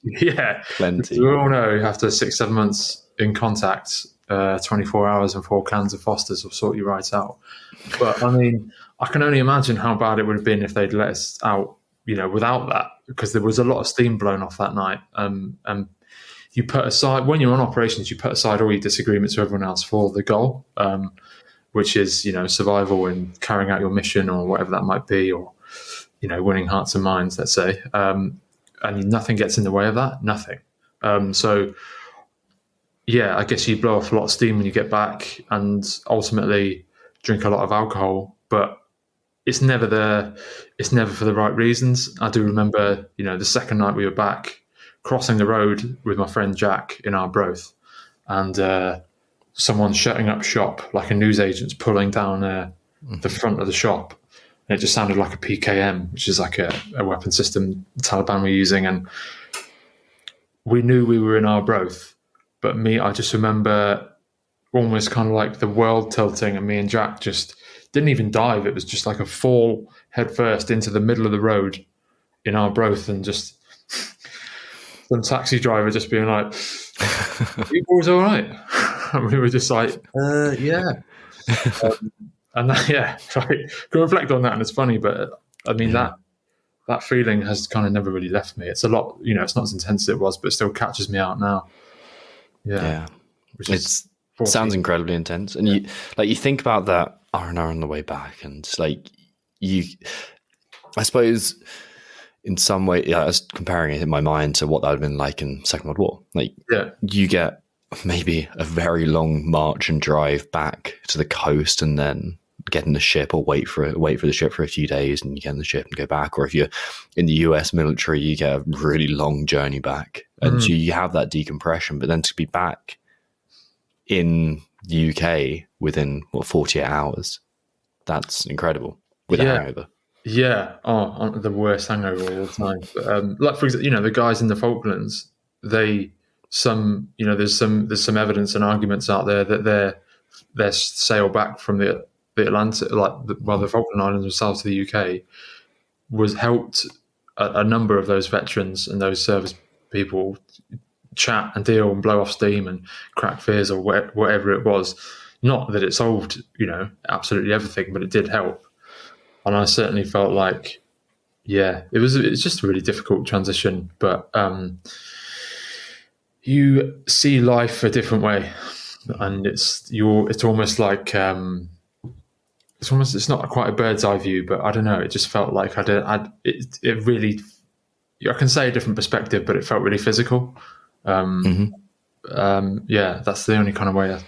yeah, plenty. We all know after 6-7 months in contact, 24 hours and 4 cans of Foster's will sort you right out. But I mean, I can only imagine how bad it would have been if they'd let us out, without that, because there was a lot of steam blown off that night. And you put aside, when you're on operations, you put aside all your disagreements with everyone else for the goal, which is, survival and carrying out your mission or whatever that might be, or, winning hearts and minds, let's say. And nothing gets in the way of that, nothing. So, yeah, I guess you blow off a lot of steam when you get back and ultimately drink a lot of alcohol, but it's never for the right reasons. I do remember, the second night we were back, crossing the road with my friend Jack in Arbroath, and someone shutting up shop, like a newsagent's pulling down the front of the shop. And it just sounded like a PKM, which is like a weapon system the Taliban were using. And we knew we were in Arbroath, but I just remember almost kind of like the world tilting, and me and Jack just didn't even dive. It was just like a fall head first into the middle of the road in Arbroath, and just some taxi driver just being like, "You boys all right?" And we were just like, "Yeah." And that, can reflect on that, and it's funny, but I mean that feeling has kind of never really left me. It's a lot, it's not as intense as it was, but it still catches me out now. Yeah. It sounds incredibly intense. And you think about that R&R on the way back, and it's like I suppose in some way, I was comparing it in my mind to what that would have been like in Second World War. Like, you get maybe a very long march and drive back to the coast, and then get in the ship or wait for the ship for a few days, and you get in the ship and go back. Or if you're in the US military, you get a really long journey back, and so you have that decompression. But then to be back in the UK within 48 hours, that's incredible with a hangover. Yeah, the worst hangover all the time. But, like for example, the guys in the Falklands, there's some evidence and arguments out there that their sail back from the Atlantic, the Falkland Islands themselves to the UK, was helped a number of those veterans and those service people chat and deal and blow off steam and crack fears or whatever it was. Not that it solved, absolutely everything, but it did help. And I certainly felt like, it's just a really difficult transition, but you see life a different way, and it's almost like it's not quite a bird's eye view, but I don't know. It just felt like it really, I can say a different perspective, but it felt really physical. That's the only kind of way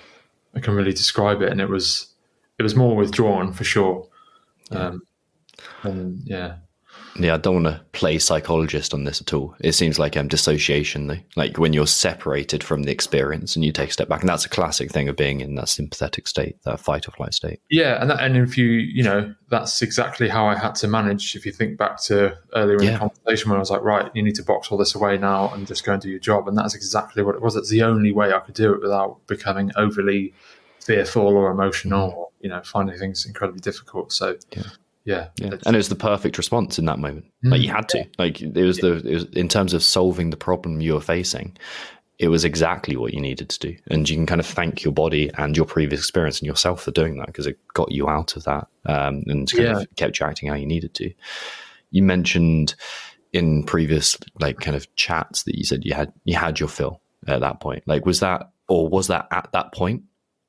I can really describe it, and it was more withdrawn for sure. I don't want to play psychologist on this at all. It seems like dissociation, though, like when you're separated from the experience and you take a step back, and that's a classic thing of being in that sympathetic state, that fight or flight state. Yeah, and if you that's exactly how I had to manage. If you think back to earlier in the conversation when I was like, right, you need to box all this away now and just go and do your job, and that's exactly what it was. It's the only way I could do it without becoming overly fearful or emotional, or finding things incredibly difficult. So. Yeah. And it was the perfect response in that moment. Like you had to. Like it was in terms of solving the problem you were facing, it was exactly what you needed to do. And you can kind of thank your body and your previous experience and yourself for doing that, because it got you out of that, and kind of kept you acting how you needed to. You mentioned in previous like kind of chats that you said you had your fill at that point. Like, was that at that point,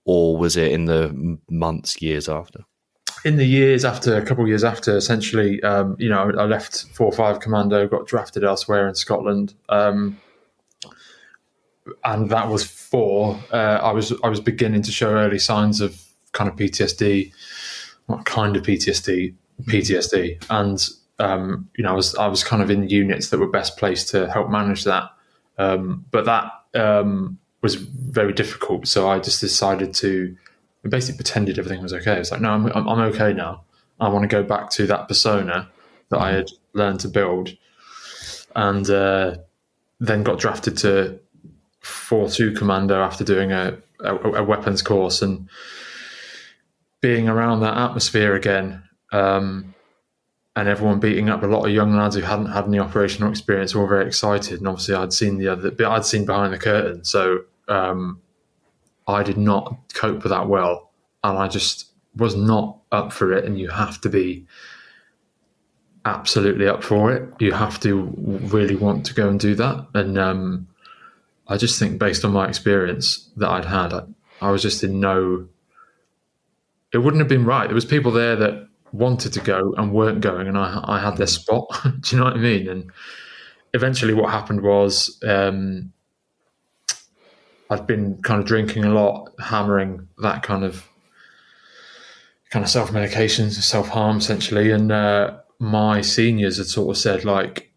or was it in the months, years after? In the years after, a couple of years after, essentially, I left 4-5 Commando, got drafted elsewhere in Scotland, and that was I was beginning to show early signs of kind of PTSD, not kind of PTSD, and I was kind of in units that were best placed to help manage that, but that was very difficult. So I just decided to basically pretended everything was okay. It's like, no, I'm okay now. I want to go back to that persona that I had learned to build, and then got drafted to 4-2 Commando after doing a weapons course and being around that atmosphere again, and everyone beating up a lot of young lads who hadn't had any operational experience, all very excited. And obviously, I'd seen behind the curtain, so I did not cope with that well, and I just was not up for it. And you have to be absolutely up for it. You have to really want to go and do that. And I just think, based on my experience that I'd had, I was just in no. It wouldn't have been right. There was people there that wanted to go and weren't going, and I had their spot. Do you know what I mean? And eventually, what happened was, I'd been kind of drinking a lot, hammering that kind of self-medication, self-harm, essentially. And my seniors had sort of said, like,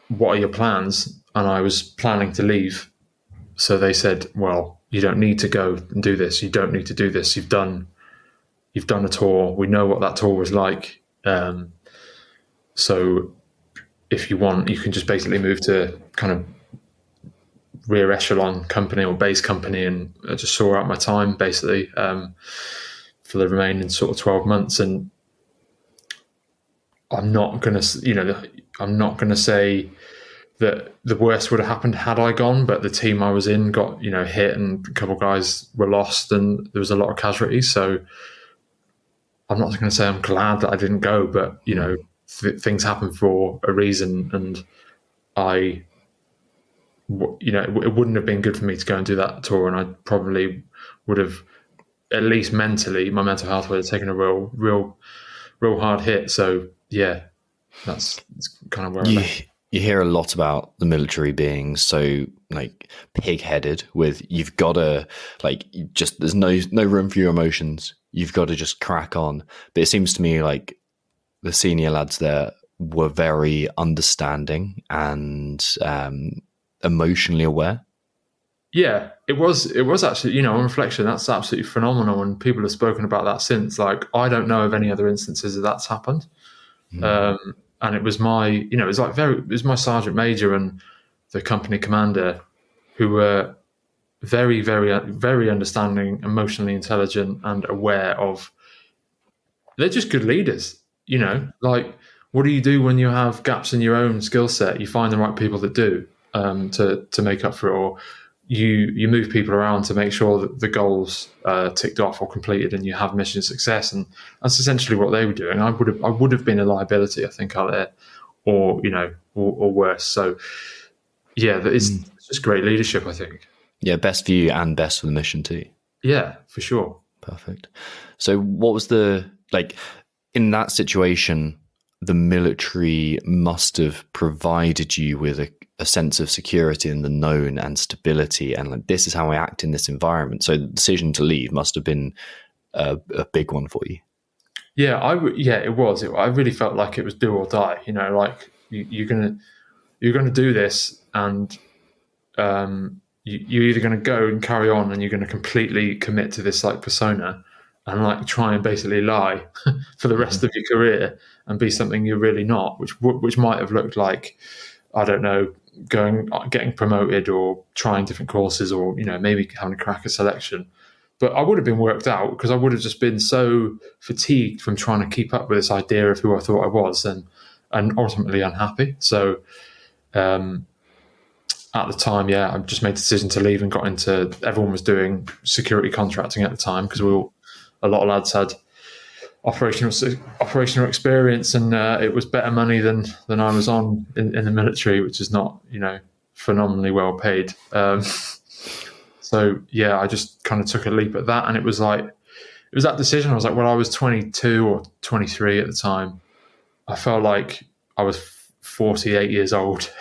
what are your plans? And I was planning to leave. So they said, well, you don't need to go and do this. You don't need to do this. You've done a tour. We know what that tour was like. So if you want, you can just basically move to kind of rear echelon company or base company, and I just saw out my time basically for the remaining sort of 12 months. And I'm not gonna say that the worst would have happened had I gone, but the team I was in got hit, and a couple of guys were lost, and there was a lot of casualties. So I'm not going to say I'm glad that I didn't go, but things happen for a reason, and it wouldn't have been good for me to go and do that tour, and I probably would have, at least mentally, my mental health would have taken a real hard hit. So yeah, that's kind of where I'm at. You hear a lot about the military being so like pig-headed with, you've got to just, there's no room for your emotions. You've got to just crack on. But it seems to me like the senior lads there were very understanding and emotionally aware. Yeah, it was actually, on reflection, that's absolutely phenomenal. And people have spoken about that since. Like, I don't know of any other instances that that's happened. And it was my, it was my sergeant major and the company commander who were very, very, very understanding, emotionally intelligent, and aware of. They're just good leaders, Like, what do you do when you have gaps in your own skill set? You find the right people that do, to make up for it, or you move people around to make sure that the goals ticked off or completed, and you have mission success. And that's essentially what they were doing. I would have been a liability, I think, out there, or worse. So yeah, it's just great leadership, I think. Yeah, best for you and best for the mission too. Yeah, for sure. Perfect. So what was in that situation, the military must have provided you with a sense of security in the known and stability, and this is how I act in this environment. So the decision to leave must have been a big one for you. Yeah, it was. I really felt like it was do or die. Like you're gonna do this, and you're either going to go and carry on, and you're going to completely commit to this persona, and try and basically lie for the rest of your career and be something you're really not, which might have looked like, I don't know, getting promoted or trying different courses, or maybe having a crack at selection. But I would have been worked out, because I would have just been so fatigued from trying to keep up with this idea of who I thought I was, and ultimately unhappy. So and at the time, yeah, I just made the decision to leave and got into. Everyone was doing security contracting at the time because a lot of lads had operational experience, and it was better money than I was on in the military, which is not phenomenally well paid. So yeah, I just kind of took a leap at that, and it was that decision. I was like, well, I was 22 or 23 at the time. I felt like I was 48 years old.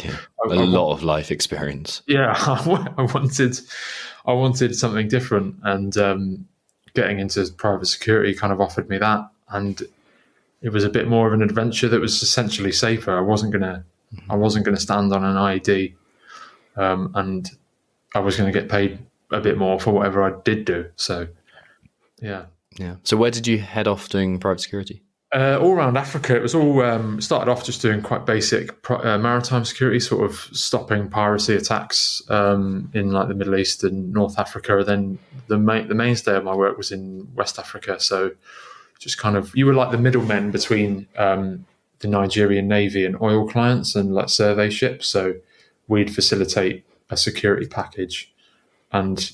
Yeah, a lot of life experience. Yeah, I wanted something different, and getting into private security kind of offered me that, and it was a bit more of an adventure that was essentially safer. I wasn't gonna stand on an IED, and I was going to get paid a bit more for whatever I did do. So, yeah. So where did you head off doing private security? All around Africa. It was all started off just doing quite basic maritime security, sort of stopping piracy attacks in like the Middle East and North Africa. And then the mainstay of my work was in West Africa. So just kind of, you were like the middlemen between the Nigerian Navy and oil clients and like survey ships. So we'd facilitate a security package, and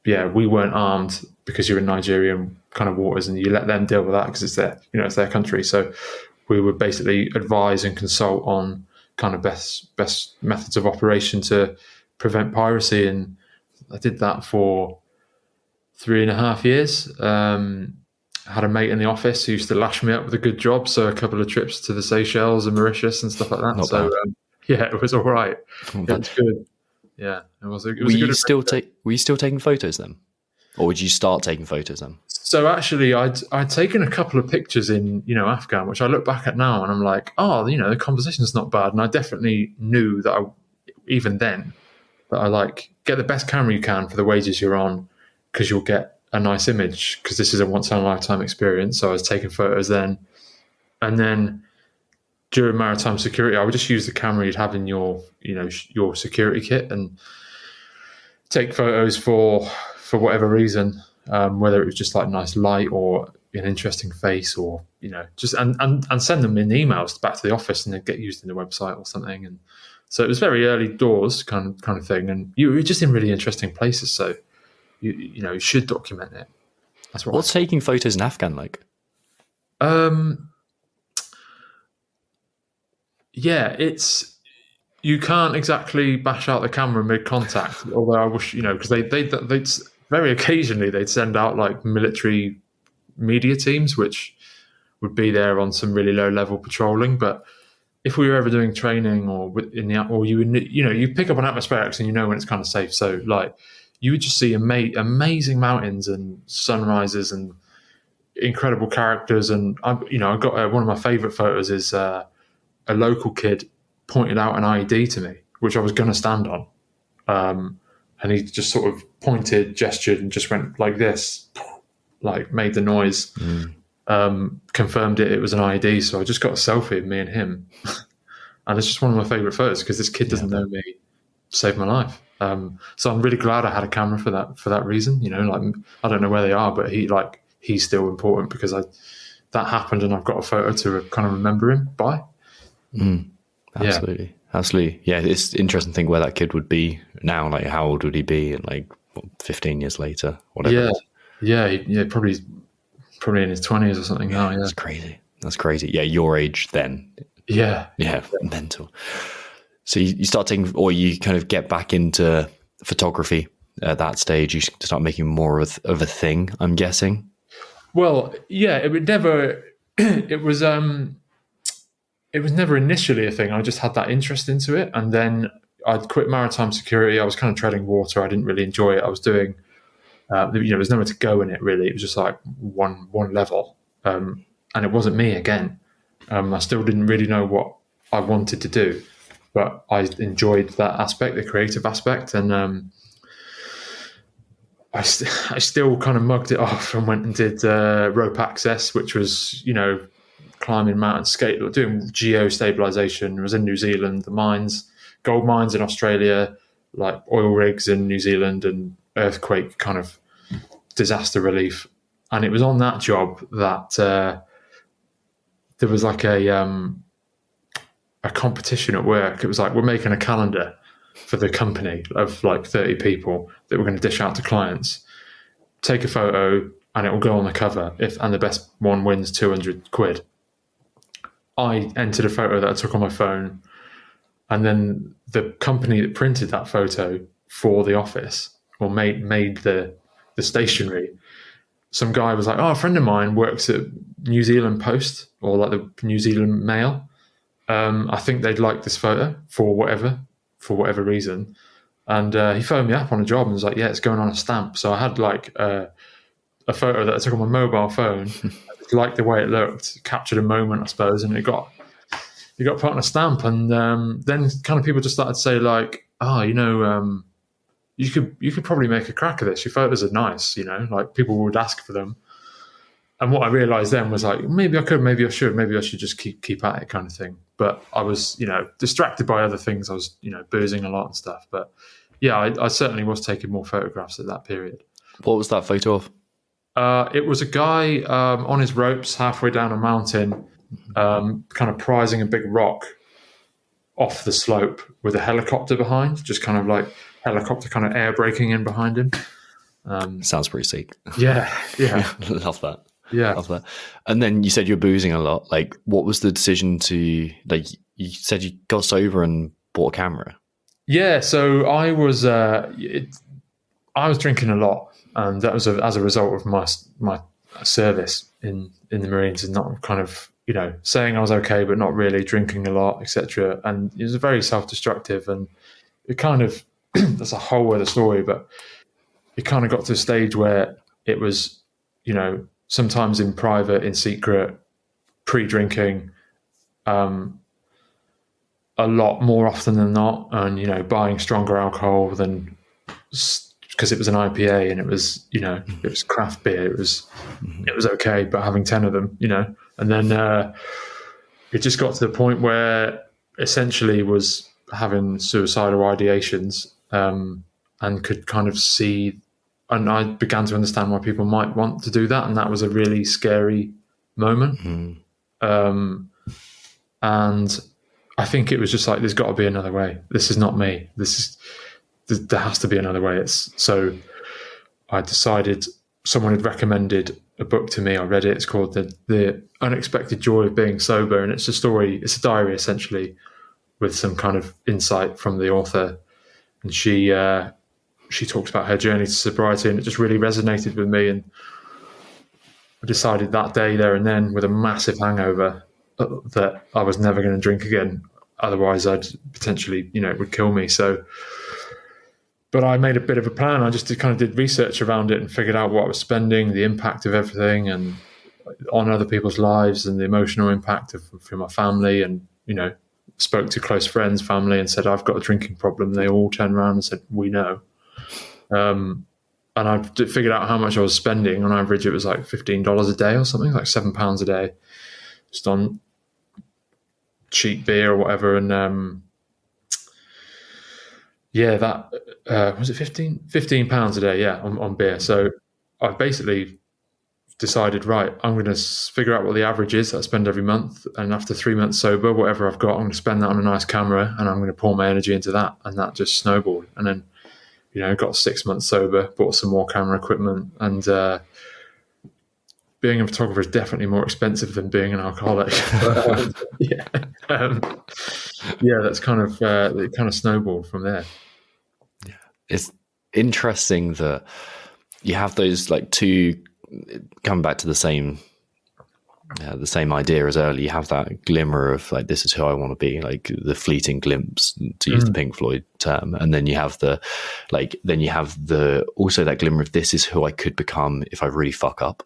yeah, we weren't armed because you're in Nigerian kind of waters, and you let them deal with that because it's their country. So we would basically advise and consult on kind of best methods of operation to prevent piracy, and I did that for 3.5 years. I had a mate in the office who used to lash me up with a good job, so a couple of trips to the Seychelles and Mauritius and stuff like that. Not bad. Yeah, it was all right. It was good. Yeah, it was. Were you still taking photos then, or would you start taking photos then? So actually, I'd taken a couple of pictures in Afghan, which I look back at now and I'm like, oh, the composition's not bad, and I definitely knew that even then that I like get the best camera you can for the wages you're on, because you'll get a nice image, because this is a once in a lifetime experience. So I was taking photos then, and then during maritime security, I would just use the camera you'd have in your security kit and take photos for whatever reason, whether it was just like nice light or an interesting face, or just and send them in emails back to the office, and they'd get used in the website or something. And so it was very early doors kind of thing, and you were just in really interesting places, so you should document it. That's what's taking photos in Afghan like. Yeah, you can't exactly bash out the camera mid-contact, although I wish, because they'd very occasionally they'd send out like military media teams, which would be there on some really low-level patrolling. But if we were ever doing training or you pick up on atmospherics and when it's kind of safe. So like you would just see amazing mountains and sunrises and incredible characters. And I got one of my favourite photos is a local kid pointed out an IED to me, which I was going to stand on. And he just sort of pointed, gestured, and just went like this, like made the noise, confirmed it was an IED. So I just got a selfie of me and him. And it's just one of my favourite photos because this kid doesn't know me, saved my life. So I'm really glad I had a camera for that reason. Like I don't know where they are, but he's still important because that happened and I've got a photo to kind of remember him by. Absolutely. Yeah, it's interesting to think where that kid would be now. Like, how old would he be? And 15 years later, whatever. Yeah, probably in his 20s or something now. Yeah, that's crazy. Yeah, your age then. Yeah, mental. So you start taking, or you kind of get back into photography at that stage. You start making more of a thing, I'm guessing. Well, yeah, it would never. It was never initially a thing. I just had that interest into it. And then I'd quit maritime security. I was kind of treading water. I didn't really enjoy it. I was doing, there's nowhere to go in it really. It was just like one level. And it wasn't me again. I still didn't really know what I wanted to do, but I enjoyed that aspect, the creative aspect. And I still kind of mugged it off and went and did rope access, which was, climbing mountain, doing geo-stabilization. I was in New Zealand, the mines, gold mines in Australia, like oil rigs in New Zealand, and earthquake kind of disaster relief. And it was on that job that there was like a competition at work. It was like, we're making a calendar for the company of like 30 people that we're going to dish out to clients. Take a photo and it will go on the cover, and the best one wins 200 quid. I entered a photo that I took on my phone, and then the company that printed that photo for the office, or made the stationery, some guy was like, "Oh, a friend of mine works at New Zealand Post, or like the New Zealand Mail. I think they'd like this photo for whatever reason." And he phoned me up on a job and was like, "Yeah, it's going on a stamp." So I had like a photo that I took on my mobile phone. I just liked the way it looked, captured a moment, I suppose, and it got put on a stamp. And then kind of people just started to say like, "Oh, you could probably make a crack of this. Your photos are nice, like people would ask for them." And what I realized then was like, maybe I could, maybe I should, maybe I should just keep at it, kind of thing. But I was, distracted by other things. I was, boozing a lot and stuff. But yeah, I certainly was taking more photographs at that period. What was that photo of? It was a guy on his ropes halfway down a mountain, kind of prizing a big rock off the slope with a helicopter behind, just kind of like helicopter kind of air braking in behind him. Sounds pretty sick. Yeah. Love that. Yeah. Love that. And then you said you're boozing a lot. Like, what was the decision to, like, you said you got sober and bought a camera? Yeah. So I was drinking a lot, and that was as a result of my service in the Marines, and not kind of, saying I was okay, but not really, drinking a lot, etc. And it was very self-destructive, and it kind of, that's a whole other story, but it kind of got to a stage where it was, sometimes in private, in secret, pre-drinking, a lot more often than not, and buying stronger alcohol than, because it was an IPA and it was it was craft beer, it was okay, but having 10 of them, and then it just got to the point where essentially was having suicidal ideations, and could kind of see. And I began to understand why people might want to do that, and that was a really scary moment. And I think it was just like, there's got to be another way. This is not me. There has to be another way. So I decided, someone had recommended a book to me. I read it. It's called The Unexpected Joy of Being Sober, and it's a story. It's a diary essentially, with some kind of insight from the author, and she talks about her journey to sobriety, and it just really resonated with me. And I decided that day, there and then, with a massive hangover, that I was never going to drink again. Otherwise, I'd potentially, it would kill me. So, but I made a bit of a plan. I just did research around it and figured out what I was spending, the impact of everything, and on other people's lives, and the emotional impact for my family, and, spoke to close friends, family, and said, I've got a drinking problem. They all turned around and said, we know. And I figured out how much I was spending. On average, it was like $15 a day or something, like £7 a day, just on cheap beer or whatever. And that was it £15 a day, on beer. So I basically decided, right, I'm going to figure out what the average is that I spend every month, and after 3 months sober, whatever I've got, I'm going to spend that on a nice camera, and I'm going to pour my energy into that. And that just snowballed. And then got 6 months sober, bought some more camera equipment, and being a photographer is definitely more expensive than being an alcoholic. That's kind of it kind of snowballed from there. It's interesting that you have those like two, coming back to the same idea as earlier. You have that glimmer of like, this is who I want to be, like the fleeting glimpse, to use the Pink Floyd term, and then you have also that glimmer of, this is who I could become if I really fuck up,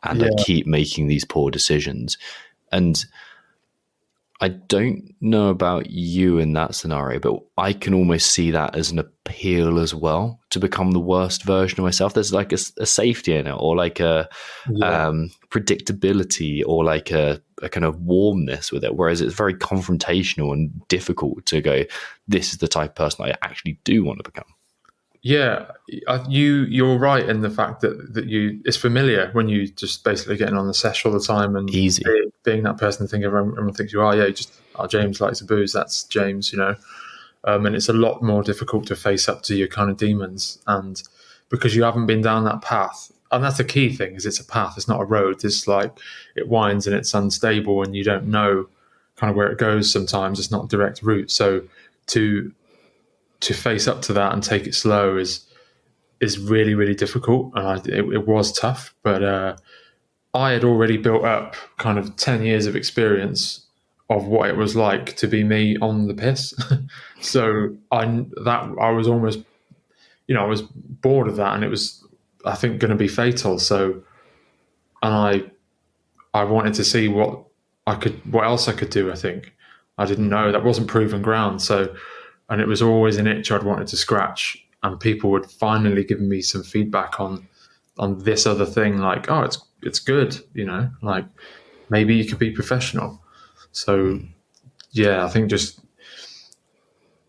and I keep making these poor decisions. And I don't know about you in that scenario, but I can almost see that as an appeal as well, to become the worst version of myself. There's like a safety in it, or like a predictability, or like a kind of warmness with it. Whereas it's very confrontational and difficult to go, this is the type of person I actually do want to become. Yeah, you're right in the fact that it's familiar when you just basically getting on the sesh all the time, and easy being that person, thinking everyone thinks you are. Yeah, James likes to booze. That's James, And it's a lot more difficult to face up to your kind of demons, and because you haven't been down that path. And that's the key thing, is it's a path, it's not a road. It's like it winds and it's unstable and you don't know kind of where it goes sometimes. It's not a direct route. So to face up to that and take it slow is really, really difficult. And it was tough, but I had already built up kind of 10 years of experience of what it was like to be me on the piss. So I was almost, I was bored of that, and it was, I think, going to be fatal. So, and I wanted to see what else I could do. I think I didn't know, that wasn't proven ground. So, and it was always an itch I'd wanted to scratch, and people would finally give me some feedback on this other thing, like, oh, it's good, like maybe you could be professional. So yeah, I think just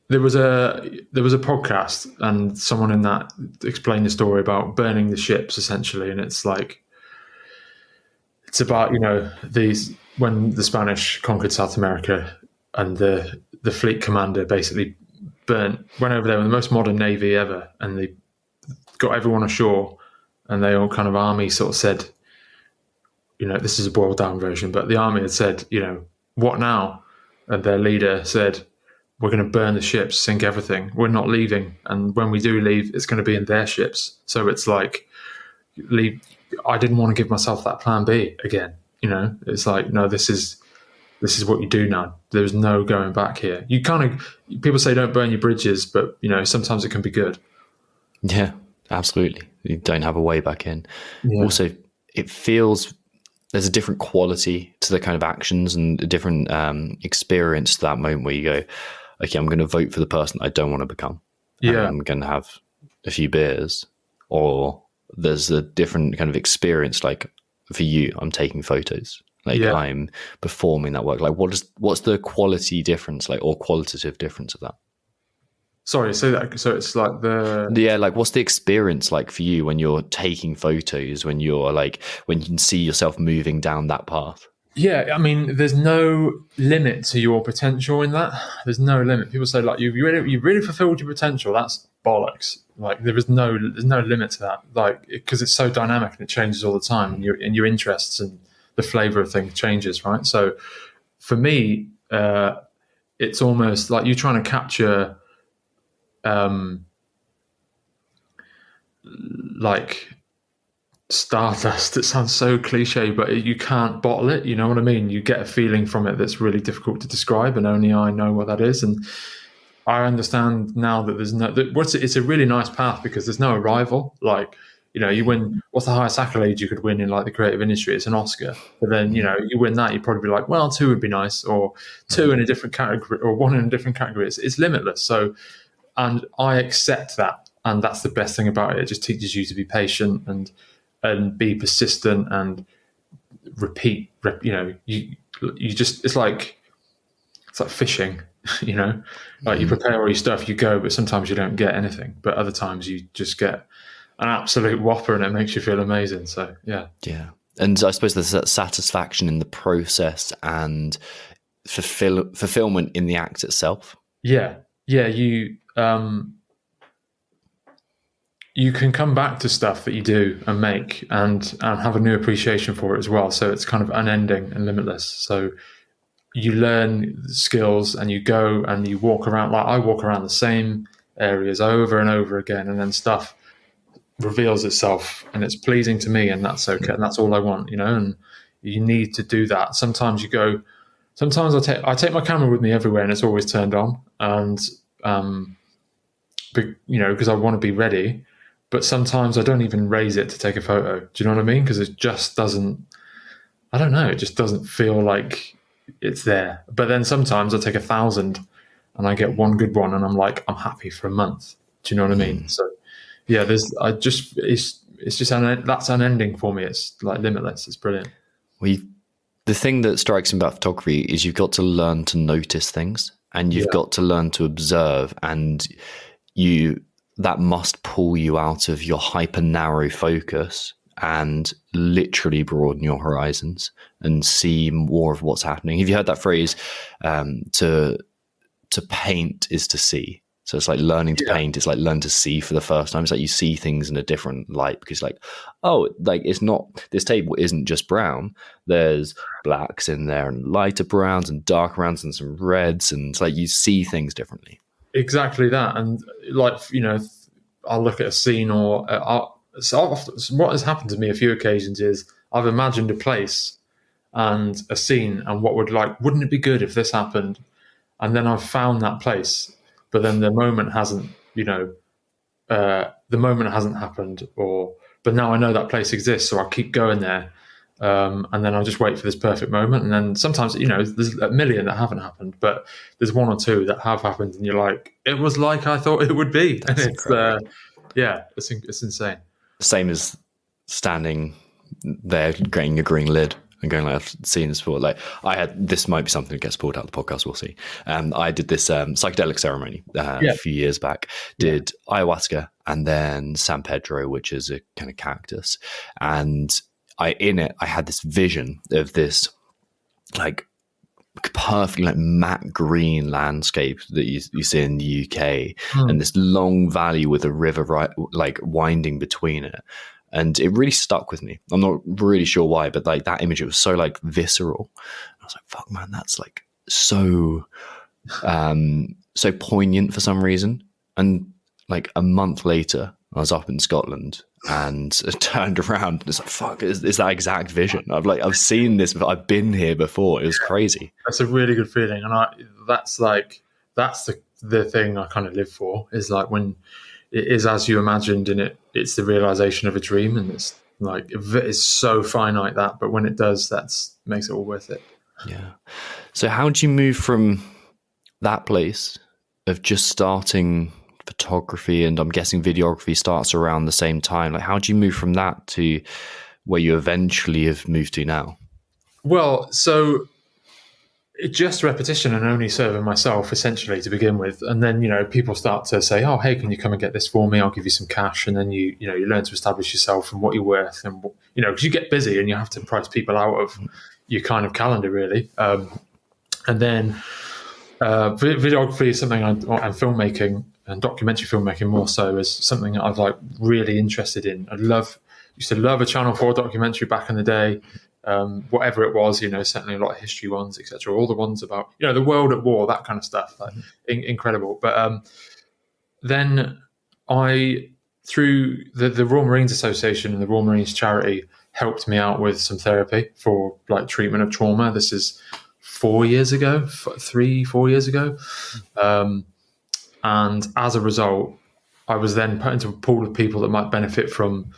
there was a podcast, and someone in that explained the story about burning the ships, essentially, and it's like, it's about, these, when the Spanish conquered South America, and the fleet commander basically went over there with the most modern navy ever, and they got everyone ashore, and they all kind of, army sort of said, this is a boiled down version, but the army had said, what now? And their leader said, we're going to burn the ships, sink everything. We're not leaving. And when we do leave, it's going to be in their ships. So it's like, leave. I didn't want to give myself that plan B again. It's like, no, this is what you do now. There's no going back here. You people say don't burn your bridges, but sometimes it can be good. Yeah, absolutely. You don't have a way back in. Yeah. Also, it feels there's a different quality to the kind of actions, and a different experience to that moment where you go, okay, I'm going to vote for the person I don't want to become. Yeah. I'm going to have a few beers. Or there's a different kind of experience, like for you, I'm taking photos. Like, yeah, I'm performing that work. Like, what's the quality difference, like, or qualitative difference of that? Sorry, say that. So it's like like, what's the experience like for you when you're taking photos, when you can see yourself moving down that path? Yeah, I mean, there's no limit to your potential in that. There's no limit. People say, like, you really fulfilled your potential. That's bollocks. Like, there's no limit to that. Like, because it's so dynamic and it changes all the time, and your interests and the flavor of things changes, right? So for me, it's almost like you're trying to capture like stardust. It sounds so cliche, but you can't bottle it. You know what I mean? You get a feeling from it that's really difficult to describe, and only I know what that is. And I understand now that it's a really nice path, because there's no arrival. Like, you win, what's the highest accolade you could win in, like, the creative industry? It's an Oscar. But then, you win that, you'd probably be like, well, 2 would be nice, or 2 in a different category, or 1 in a different category. It's limitless. So, and I accept that. And that's the best thing about it. It just teaches you to be patient and be persistent and repeat. You just, it's like fishing, like, you prepare all your stuff, you go, but sometimes you don't get anything, but other times you just get an absolute whopper, and it makes you feel amazing. So yeah. And I suppose there's that satisfaction in the process and fulfillment in the act itself. Yeah. You can come back to stuff that you do and make, and have a new appreciation for it as well. So it's kind of unending and limitless. So you learn skills, and you go and you walk around. Like, I walk around the same areas over and over again, and then stuff reveals itself, and it's pleasing to me, and that's okay. And that's all I want, and you need to do that. Sometimes I take my camera with me everywhere, and it's always turned on, and because I want to be ready. But sometimes I don't even raise it to take a photo. Do you know what I mean? Because it just doesn't, I don't know, it just doesn't feel like it's there. But then sometimes I take 1,000 and I get one good one, and I'm like, I'm happy for a month. Do you know what I mean? So yeah, that's unending for me. It's like limitless. It's brilliant. The thing that strikes me about photography is you've got to learn to notice things, and you've got to learn to observe, and that must pull you out of your hyper narrow focus and literally broaden your horizons and see more of what's happening. Have you heard that phrase, to to paint is to see. So it's like learning to paint. It's like learn to see for the first time. It's like you see things in a different light because like, oh, like it's not, this table isn't just brown. There's blacks in there and lighter browns and dark browns and some reds. And it's like you see things differently. Exactly that. And like, I'll look at a scene or so often, what has happened to me a few occasions is I've imagined a place and a scene and wouldn't it be good if this happened? And then I've found that place, but then the moment hasn't happened, but now I know that place exists, so I'll keep going there, and then I'll just wait for this perfect moment. And then sometimes there's a million that haven't happened, but there's one or two that have happened, and you're like, it was like I thought it would be. That's and it's insane. Same as standing there getting a green lid and going like, I've seen this before. Like this might be something that gets pulled out of the podcast, we'll see. I did this psychedelic ceremony a few years back, did ayahuasca and then San Pedro, which is a kind of cactus. And I had this vision of this like perfectly like matte green landscape that you see in the UK, and this long valley with a river like winding between it. And it really stuck with me. I'm not really sure why, but like that image, it was so like visceral. I was like, fuck man, that's like so poignant for some reason. And like a month later, I was up in Scotland and turned around and it's like, fuck, is that exact vision? I've seen this, I've been here before. It was crazy. That's a really good feeling. And that's the thing I kind of live for, is like when it is as you imagined, and it's the realization of a dream, and it's like it's so finite that, but when it does, makes it all worth it. Yeah. So how do you move from that place of just starting photography, and I'm guessing videography starts around the same time? Like, how do you move from that to where you eventually have moved to now? Well, so it's just repetition and only serving myself essentially to begin with, and then people start to say, "Oh, hey, can you come and get this for me? I'll give you some cash." And then you learn to establish yourself and what you're worth, and because you get busy and you have to price people out of your kind of calendar, really. And then videography is something and filmmaking and documentary filmmaking more so is something that I've like really interested in. Used to love a Channel 4 documentary back in the day. Whatever it was, certainly a lot of history ones, etc. All the ones about, the world at war, that kind of stuff, like incredible. But then through the Royal Marines Association and the Royal Marines Charity helped me out with some therapy for like treatment of trauma. This is 4 years ago, 4 years ago. And as a result, I was then put into a pool of people that might benefit from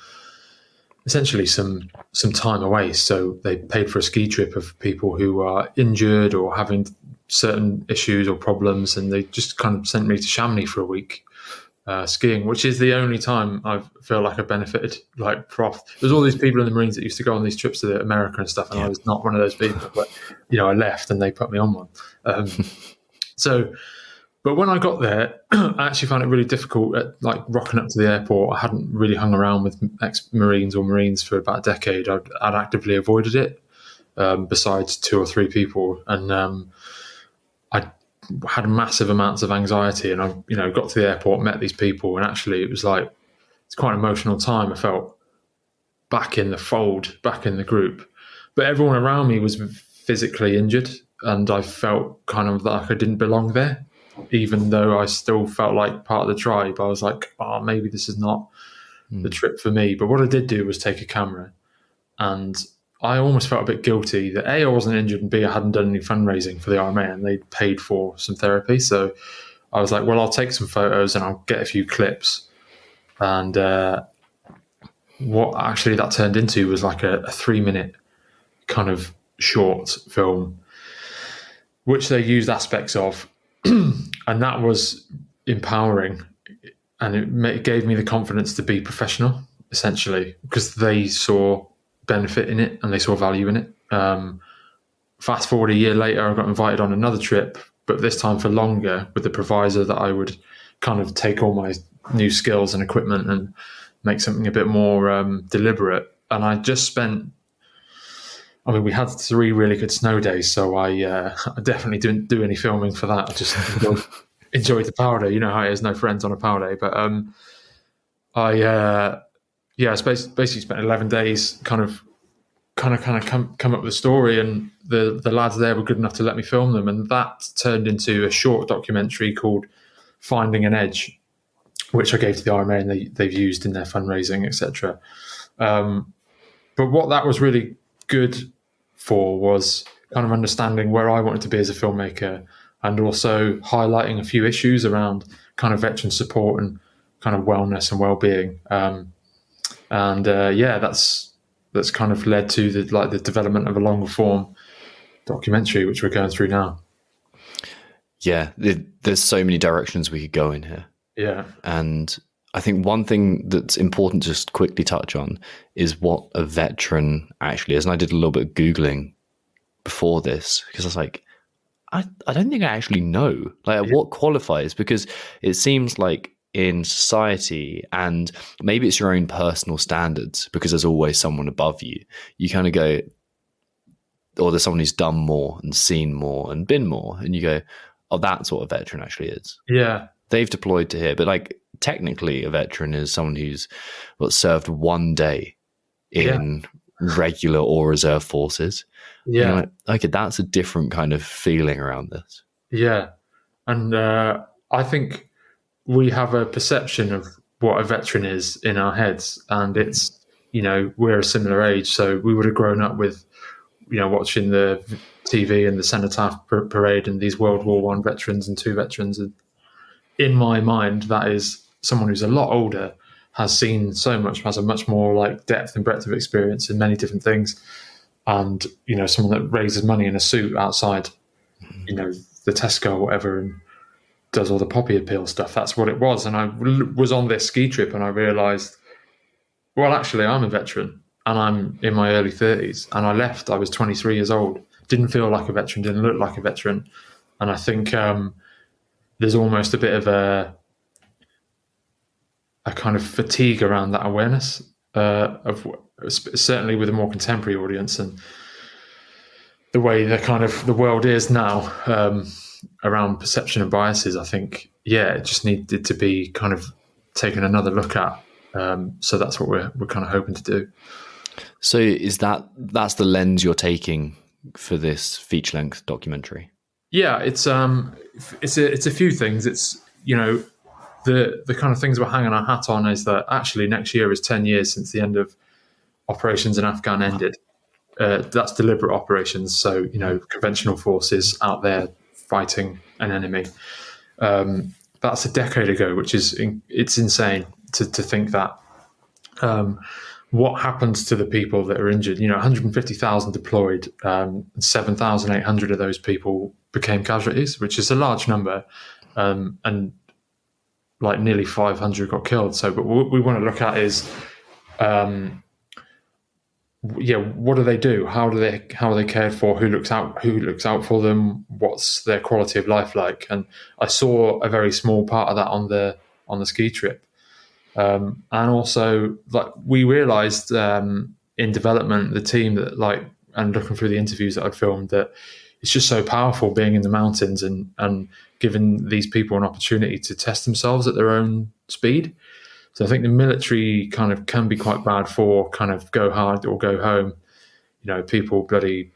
essentially some time away. So they paid for a ski trip of people who are injured or having certain issues or problems, and they just kind of sent me to Chamonix for a week skiing, which is the only time I feel like I benefited. Like there's all these people in the Marines that used to go on these trips to America and stuff, and I was not one of those people. But I left and they put me on one. But when I got there, I actually found it really difficult at like rocking up to the airport. I hadn't really hung around with ex-Marines or Marines for about a decade. I'd actively avoided it, besides 2 or 3 people. And I had massive amounts of anxiety, and I got to the airport, met these people, and actually it was like, it's quite an emotional time. I felt back in the fold, back in the group. But everyone around me was physically injured, and I felt kind of like I didn't belong there. Even though I still felt like part of the tribe, I was like, oh, maybe this is not the trip for me. But what I did do was take a camera, and I almost felt a bit guilty that A, I wasn't injured, and B, I hadn't done any fundraising for the RMA, and they paid for some therapy. So I was like, well, I'll take some photos and I'll get a few clips. And what actually that turned into was like a 3-minute kind of short film, which they used aspects of. And that was empowering, and it gave me the confidence to be professional, essentially, because they saw benefit in it and they saw value in it. Fast forward a year later, I got invited on another trip, but this time for longer, with the proviso that I would kind of take all my new skills and equipment and make something a bit more deliberate. And I just spent I mean, we had 3 really good snow days, so I definitely didn't do any filming for that. I just enjoyed the power day. You know how it is, no friends on a power day. But I yeah, I basically spent 11 days kind of come up with a story, and the lads there were good enough to let me film them, and that turned into a short documentary called Finding an Edge, which I gave to the IMA, and they've used in their fundraising, etc. But what that was really good for was kind of understanding where I wanted to be as a filmmaker, and also highlighting a few issues around kind of veteran support and kind of wellness and well-being. Yeah, that's kind of led to the development of a longer form documentary, which we're going through now. Yeah, there's so many directions we could go in here. Yeah. And I think one thing that's important to just quickly touch on is what a veteran actually is. And I did a little bit of Googling before this, because I was like, I don't think I actually know what qualifies, because it seems like in society, and maybe it's your own personal standards, because there's always someone above you. You kind of go, or there's someone who's done more and seen more and been more, and you go, oh, that's what a veteran actually is. Yeah. They've deployed to here, but like technically a veteran is someone who's served one day in regular or reserve forces. Yeah. Like, okay, that's a different kind of feeling around this. Yeah. And I think we have a perception of what a veteran is in our heads, and it's, we're a similar age, so we would have grown up with, watching the TV and the Cenotaph parade and these World War I veterans and II veterans. And in my mind, that is someone who's a lot older, has seen so much, has a much more like depth and breadth of experience in many different things. And, someone that raises money in a suit outside, the Tesco or whatever, and does all the poppy appeal stuff. That's what it was. And I was on this ski trip and I realized, well, actually, I'm a veteran and I'm in my early 30s. And I left, I was 23 years old. Didn't feel like a veteran, didn't look like a veteran. And I think there's almost a bit of a kind of fatigue around that awareness of certainly with a more contemporary audience and the way the world is now around perception and biases. I think, it just needed to be kind of taken another look at. So that's what we're kind of hoping to do. So that's the lens you're taking for this feature length documentary? Yeah, it's a few things. It's, the kind of things we're hanging our hat on is that actually next year is 10 years since the end of operations in Afghan ended. That's deliberate operations. So, conventional forces out there fighting an enemy. That's a decade ago, which is, it's insane to think that. What happens to the people that are injured? 150,000 deployed, 7,800 of those people became casualties, which is a large number. And like nearly 500 got killed. So, but what we want to look at is, what do they do? How are they cared for? Who looks out for them? What's their quality of life like? And I saw a very small part of that on the ski trip. And also, like, we realized in development, the team that and looking through the interviews that I'd filmed, that it's just so powerful being in the mountains and giving these people an opportunity to test themselves at their own speed. So I think the military kind of can be quite bad for kind of go hard or go home. People bloody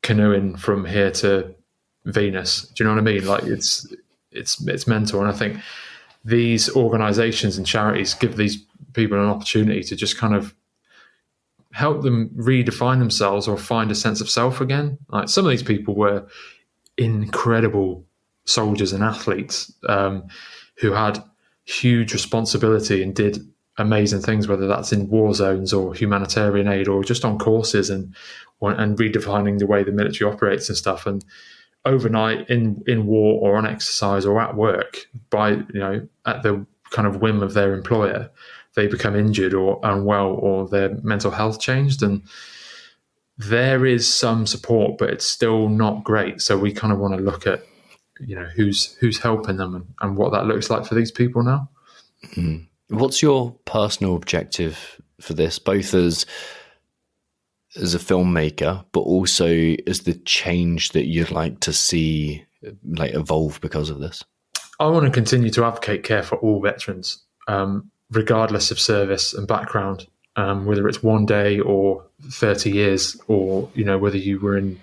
canoeing from here to Venus. Do you know what I mean? Like it's mental. And I think these organizations and charities give these people an opportunity to just kind of help them redefine themselves or find a sense of self again. Like, some of these people were incredible soldiers and athletes who had huge responsibility and did amazing things, whether that's in war zones or humanitarian aid or just on courses and redefining the way the military operates and stuff. And overnight in war or on exercise or at work, by at the kind of whim of their employer, they become injured or unwell or their mental health changed. And there is some support, but it's still not great. So we kind of want to look at who's helping them and what that looks like for these people now. What's your personal objective for this, both as as a filmmaker, but also as the change that you'd like to see like evolve because of this? I want to continue to advocate care for all veterans, regardless of service and background, whether it's one day or 30 years, or, you know, whether you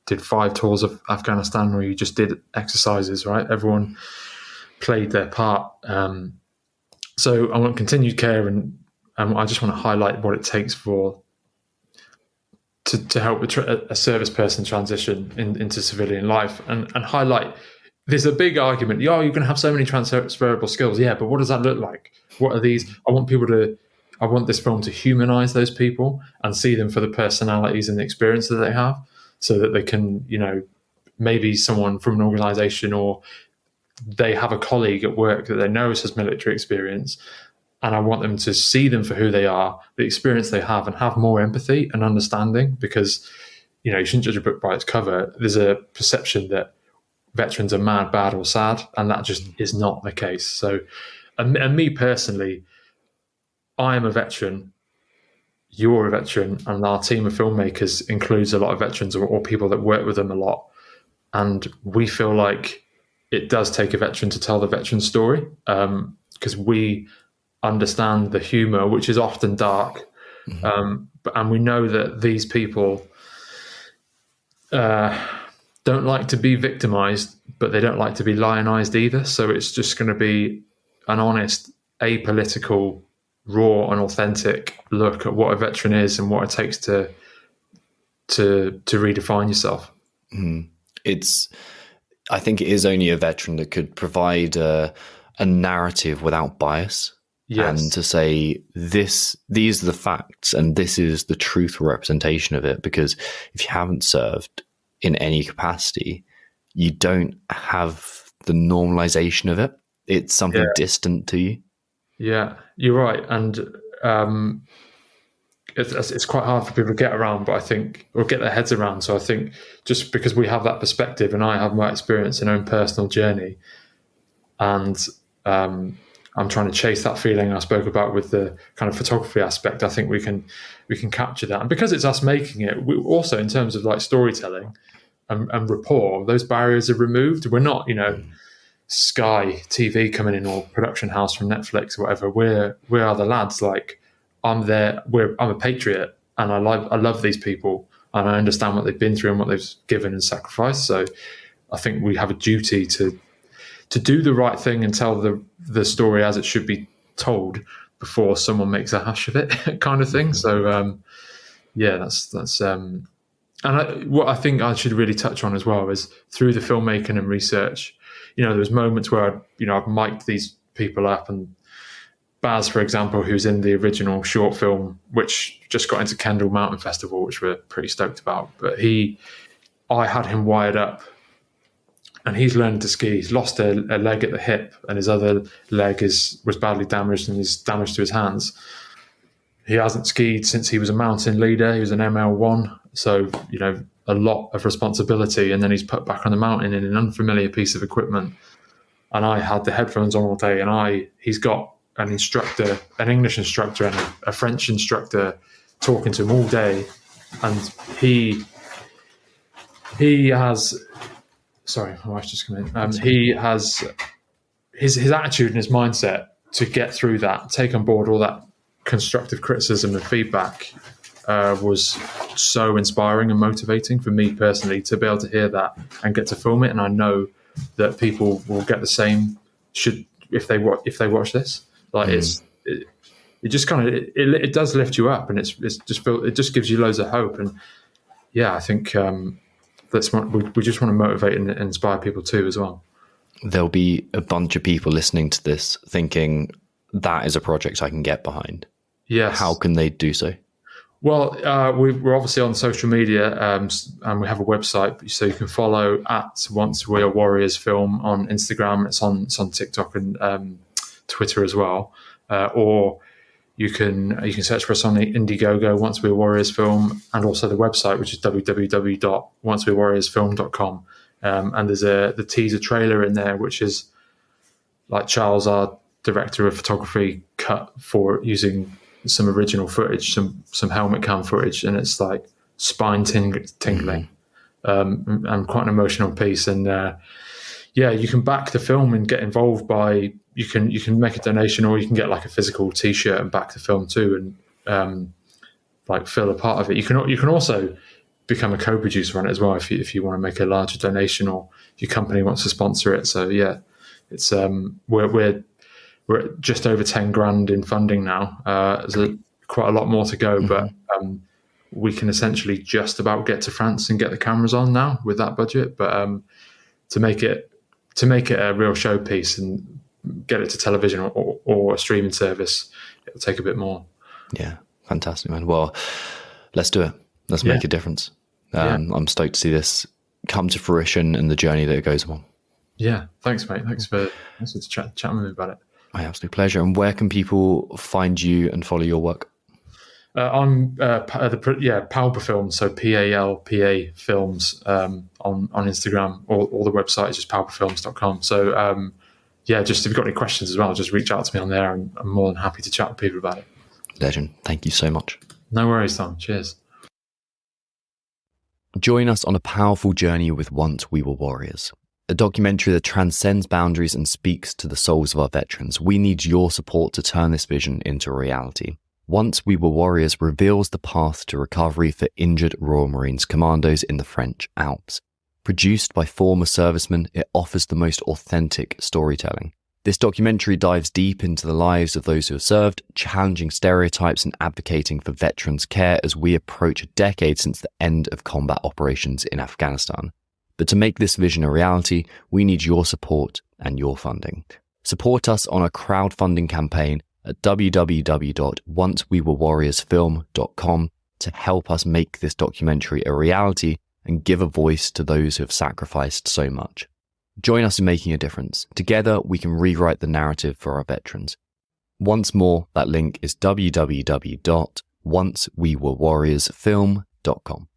did 5 tours of Afghanistan or you just did exercises, right? Everyone played their part. So I want continued care, and I just want to highlight what it takes to help a service person transition into civilian life, and highlight. There's a big argument. You're going to have so many transferable skills. Yeah, but what does that look like? What are these? I want this film to humanize those people and see them for the personalities and the experience that they have, so that they can, you know, maybe someone from an organization, or they have a colleague at work that they know has military experience, and I want them to see them for who they are, the experience they have, and have more empathy and understanding, because, you know, you shouldn't judge a book by its cover. There's a perception that veterans are mad, bad, or sad, and that just is not the case. So, and me personally, I am a veteran, you're a veteran, and our team of filmmakers includes a lot of veterans, or people that work with them a lot. And we feel like it does take a veteran to tell the veteran story, because we understand the humour, which is often dark. And we know that these people don't like to be victimized, but they don't like to be lionized either. So it's just going to be an honest, apolitical, raw and authentic look at what a veteran is and what it takes to redefine yourself. I think it is only a veteran that could provide a narrative without bias. Yes. And to say these are the facts and this is the truthful representation of it. Because if you haven't served in any capacity, you don't have the normalization of it. It's something distant to you. Yeah, you're right. And it's quite hard for people to get around, but I think, or get their heads around. So I think just because we have that perspective, and I have my experience and own personal journey, and I'm trying to chase that feeling I spoke about with the kind of photography aspect, I think we can capture that. And because it's us making it, we also, in terms of like storytelling and rapport, those barriers are removed. We're not, you know, Sky TV coming in, or production house from Netflix or whatever. We are the lads. Like, I'm there. I'm a patriot, and I love these people, and I understand what they've been through and what they've given and sacrificed. So I think we have a duty to do the right thing and tell the story as it should be told before someone makes a hash of it, kind of thing. So that's and what I think I should really touch on as well is, through the filmmaking and research, you know, there was moments where I've mic'd these people up, and Baz, for example, who's in the original short film, which just got into Kendall Mountain Festival, which we're pretty stoked about. But I had him wired up, and he's learning to ski. He's lost a leg at the hip, and his other leg was badly damaged, and is damaged to his hands. He hasn't skied since he was a mountain leader. He was an ML1, so, you know, a lot of responsibility. And then he's put back on the mountain in an unfamiliar piece of equipment. And I had the headphones on all day, and he's got an instructor, an English instructor and a French instructor talking to him all day. And he has, sorry, my wife's just come in. He has his attitude and his mindset to get through that, take on board all that constructive criticism and feedback, was so inspiring and motivating for me personally, to be able to hear that and get to film it. And I know that people will get the same if they watch this. Like, it just kind of it does lift you up, and it just gives you loads of hope. And I think that's what we just want to motivate and inspire people too as well. There'll be a bunch of people listening to this thinking that is a project I can get behind. Yes. How can they do so? Well, we're obviously on social media, and we have a website, so you can follow at Once We Are Warriors Film on Instagram. It's on TikTok and Twitter as well, or you can search for us on Indiegogo, Once We Are Warriors Film, and also the website, which is www.oncewearewarriorsfilm.com. And there's the teaser trailer in there, which is like Charles, our director of photography, cut for using some original footage, some helmet cam footage, and it's like tingling, and quite an emotional piece. And you can back the film and get involved by you can make a donation, or you can get like a physical T-shirt and back the film too, and like feel a part of it. You can also become a co-producer on it as well if you want to make a larger donation, or your company wants to sponsor it. So yeah, it's we're at just over 10 grand in funding now. There's quite a lot more to go, but we can essentially just about get to France and get the cameras on now with that budget. But to make it a real showpiece and get it to television or a streaming service, it'll take a bit more. Yeah, fantastic, man. Well, let's do it. Let's make a difference. I'm stoked to see this come to fruition and the journey that it goes on. Yeah, thanks, mate. Thanks for chatting with me about it. My absolute pleasure. And where can people find you and follow your work? I'm Palpa Films, so PALPA Films on Instagram, or the website is just palpafilms.com. So just if you've got any questions as well, just reach out to me on there, and I'm more than happy to chat with people about it. Legend. Thank you so much. No worries, Tom. Cheers. Join us on a powerful journey with Once We Were Warriors, a documentary that transcends boundaries and speaks to the souls of our veterans. We need your support to turn this vision into a reality. Once We Were Warriors reveals the path to recovery for injured Royal Marines commandos in the French Alps. Produced by former servicemen, it offers the most authentic storytelling. This documentary dives deep into the lives of those who have served, challenging stereotypes and advocating for veterans' care as we approach a decade since the end of combat operations in Afghanistan. But to make this vision a reality, we need your support and your funding. Support us on a crowdfunding campaign at www.oncewewerewarriorsfilm.com to help us make this documentary a reality and give a voice to those who have sacrificed so much. Join us in making a difference. Together, we can rewrite the narrative for our veterans. Once more, that link is www.oncewewewarriorsfilm.com.